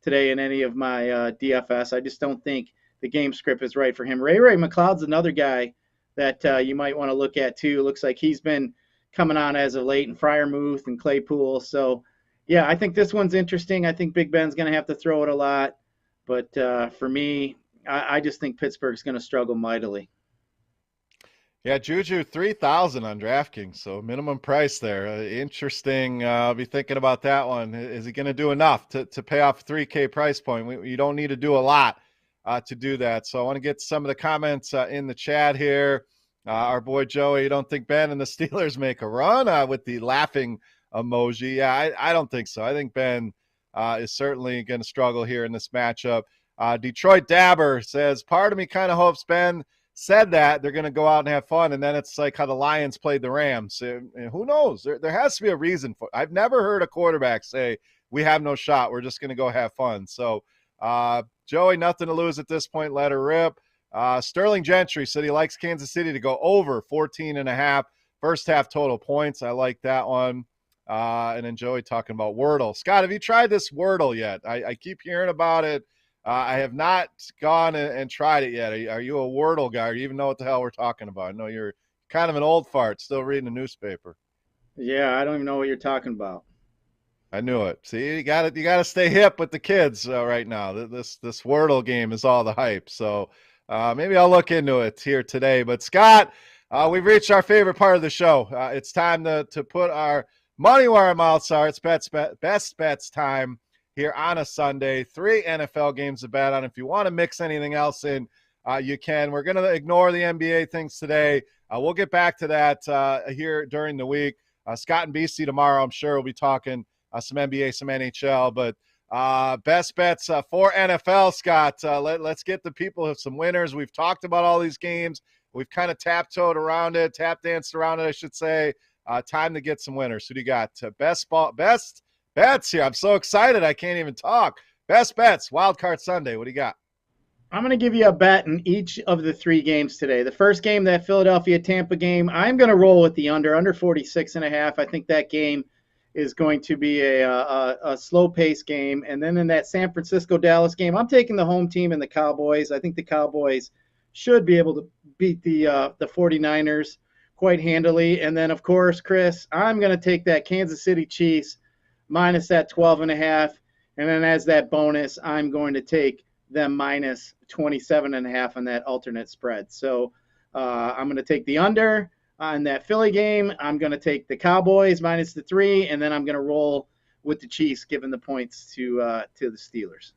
today in any of my DFS. I just don't think the game script is right for him. Ray McLeod's another guy that you might want to look at too. Looks like he's been coming on as of late, and Freiermuth and Claypool. So, yeah, I think this one's interesting. I think Big Ben's going to have to throw it a lot. But for me, I just think Pittsburgh's going to struggle mightily. Yeah, Juju 3,000 on DraftKings, so minimum price there. Interesting. I'll be thinking about that one. Is he going to do enough to pay off a 3K price point? You don't need to do a lot to do that. So I want to get some of the comments in the chat here. Our boy Joey, you don't think Ben and the Steelers make a run with the laughing emoji? Yeah, I don't think so. I think Ben is certainly going to struggle here in this matchup. Detroit Dabber says, part of me kind of hopes Ben said that they're going to go out and have fun, and then it's like how the Lions played the Rams. And who knows? There has to be a reason for it. I've never heard a quarterback say, we have no shot, we're just going to go have fun. So, Joey, nothing to lose at this point. Let her rip. Sterling Gentry said he likes Kansas City to go over 14.5 First half total points. I like that one. And enjoy talking about Wordle. Scott, have you tried this Wordle yet? I keep hearing about it. I have not gone and tried it yet. Are you a Wordle guy? Or you even know what the hell we're talking about? I know you're kind of an old fart, still reading the newspaper. Yeah, I don't even know what you're talking about. I knew it. See, you got to stay hip with the kids right now. This Wordle game is all the hype. So maybe I'll look into it here today. But Scott, we've reached our favorite part of the show. It's time to put our money where our mouths are. It's best bets time here on a Sunday. 3 NFL games to bet on. If you want to mix anything else in, you can. We're going to ignore the NBA things today. We'll get back to that here during the week. Scott and BC tomorrow, I'm sure, we'll be talking some NBA, some NHL. But best bets for NFL, Scott. Let's get the people of some winners. We've talked about all these games. We've kind of tap danced around it, I should say. Time to get some winners. Who do you got? Best bets here. I'm so excited I can't even talk. Best bets, Wildcard Sunday. What do you got? I'm going to give you a bet in each of the 3 games today. The first game, that Philadelphia-Tampa game, I'm going to roll with the under 46.5. I think that game is going to be a slow-paced game. And then in that San Francisco-Dallas game, I'm taking the home team and the Cowboys. I think the Cowboys should be able to beat the 49ers quite handily. And then, of course, Chris, I'm going to take that Kansas City Chiefs minus that 12.5. And then as that bonus, I'm going to take them minus 27.5 on that alternate spread. So I'm going to take the under on that Philly game. I'm going to take the Cowboys minus the 3, and then I'm going to roll with the Chiefs, giving the points to the Steelers.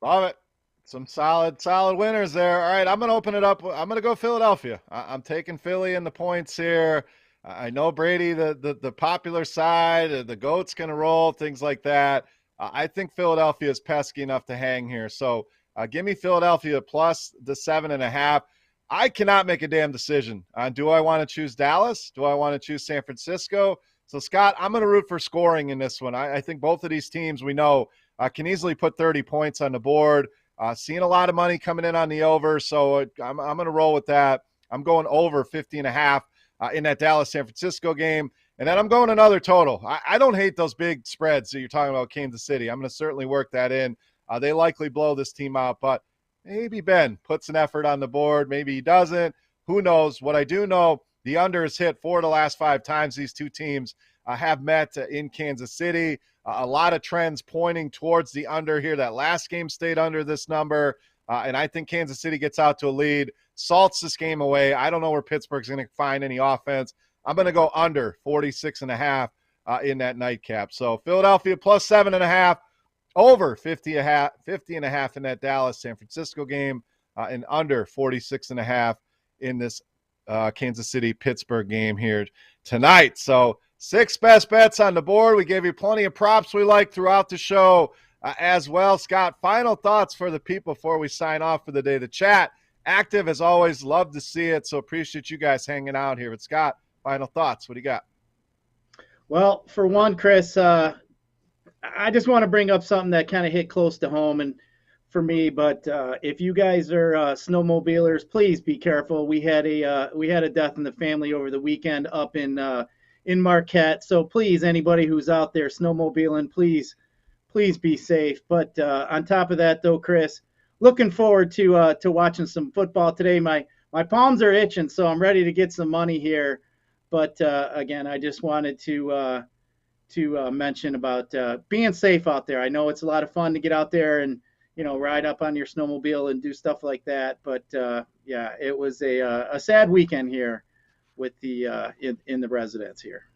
Love it. Some solid winners there. All right, I'm going to open it up. I'm going to go Philadelphia. I'm taking Philly in the points here. I know Brady, the popular side, the GOAT's going to roll, things like that. I think Philadelphia is pesky enough to hang here. So give me Philadelphia plus the 7.5. I cannot make a damn decision. Do I want to choose Dallas? Do I want to choose San Francisco? So, Scott, I'm going to root for scoring in this one. I think both of these teams we know can easily put 30 points on the board. Seeing a lot of money coming in on the over, so I'm going to roll with that. I'm going over 50.5 in that Dallas-San Francisco game. And then I'm going another total. I don't hate those big spreads that you're talking about Kansas City. I'm going to certainly work that in. They likely blow this team out, but maybe Ben puts an effort on the board. Maybe he doesn't. Who knows? What I do know, the under is hit 4 of the last 5 times these two teams have met in Kansas City. A lot of trends pointing towards the under here. That last game stayed under this number, and I think Kansas City gets out to a lead, salts this game away. I don't know where Pittsburgh's going to find any offense. I'm going to go under 46.5 in that nightcap. So Philadelphia plus 7.5, over 50.5 in that Dallas-San Francisco game, and under 46.5 in this Kansas City-Pittsburgh game here tonight. So 6 best bets on the board. We gave you plenty of props we like throughout the show as well. Scott, final thoughts for the people before we sign off for the day. The chat, active as always. Love to see it. So appreciate you guys hanging out here. But Scott, final thoughts. What do you got? Well, for one, Chris, I just want to bring up something that kind of hit close to home and for me. But if you guys are snowmobilers, please be careful. We had a death in the family over the weekend up in Marquette. So please, anybody who's out there snowmobiling, please be safe. But on top of that, though, Chris, looking forward to watching some football today. My palms are itching, so I'm ready to get some money here. But again, I just wanted to mention about being safe out there. I know it's a lot of fun to get out there and ride up on your snowmobile and do stuff like that. But yeah, it was a sad weekend here with the in the residence here.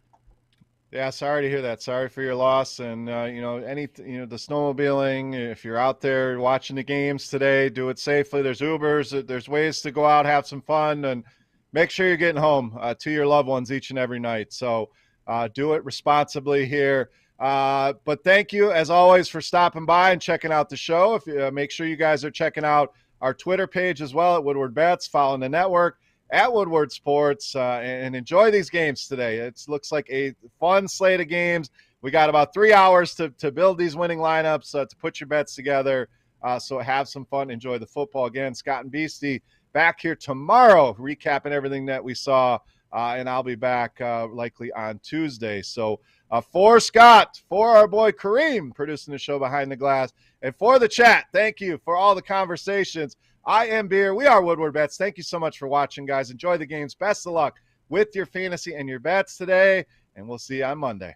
Yeah, sorry to hear that. Sorry for your loss. And the snowmobiling. If you're out there watching the games today, do it safely. There's Ubers. There's ways to go out, have some fun, and make sure you're getting home to your loved ones each and every night. So do it responsibly here. But thank you, as always, for stopping by and checking out the show. If you make sure you guys are checking out our Twitter page as well at Woodward Bets, following the network at Woodward Sports, and enjoy these games today. It looks like a fun slate of games. We got about 3 hours to build these winning lineups, to put your bets together. So have some fun, enjoy the football. Again, Scott and Beastie back here tomorrow, recapping everything that we saw and I'll be back likely on Tuesday. So for Scott, for our boy Kareem producing the show behind the glass, and for the chat, thank you for all the conversations. I am Beer. We are Woodward Bets. Thank you so much for watching, guys. Enjoy the games. Best of luck with your fantasy and your bets today, and we'll see you on Monday.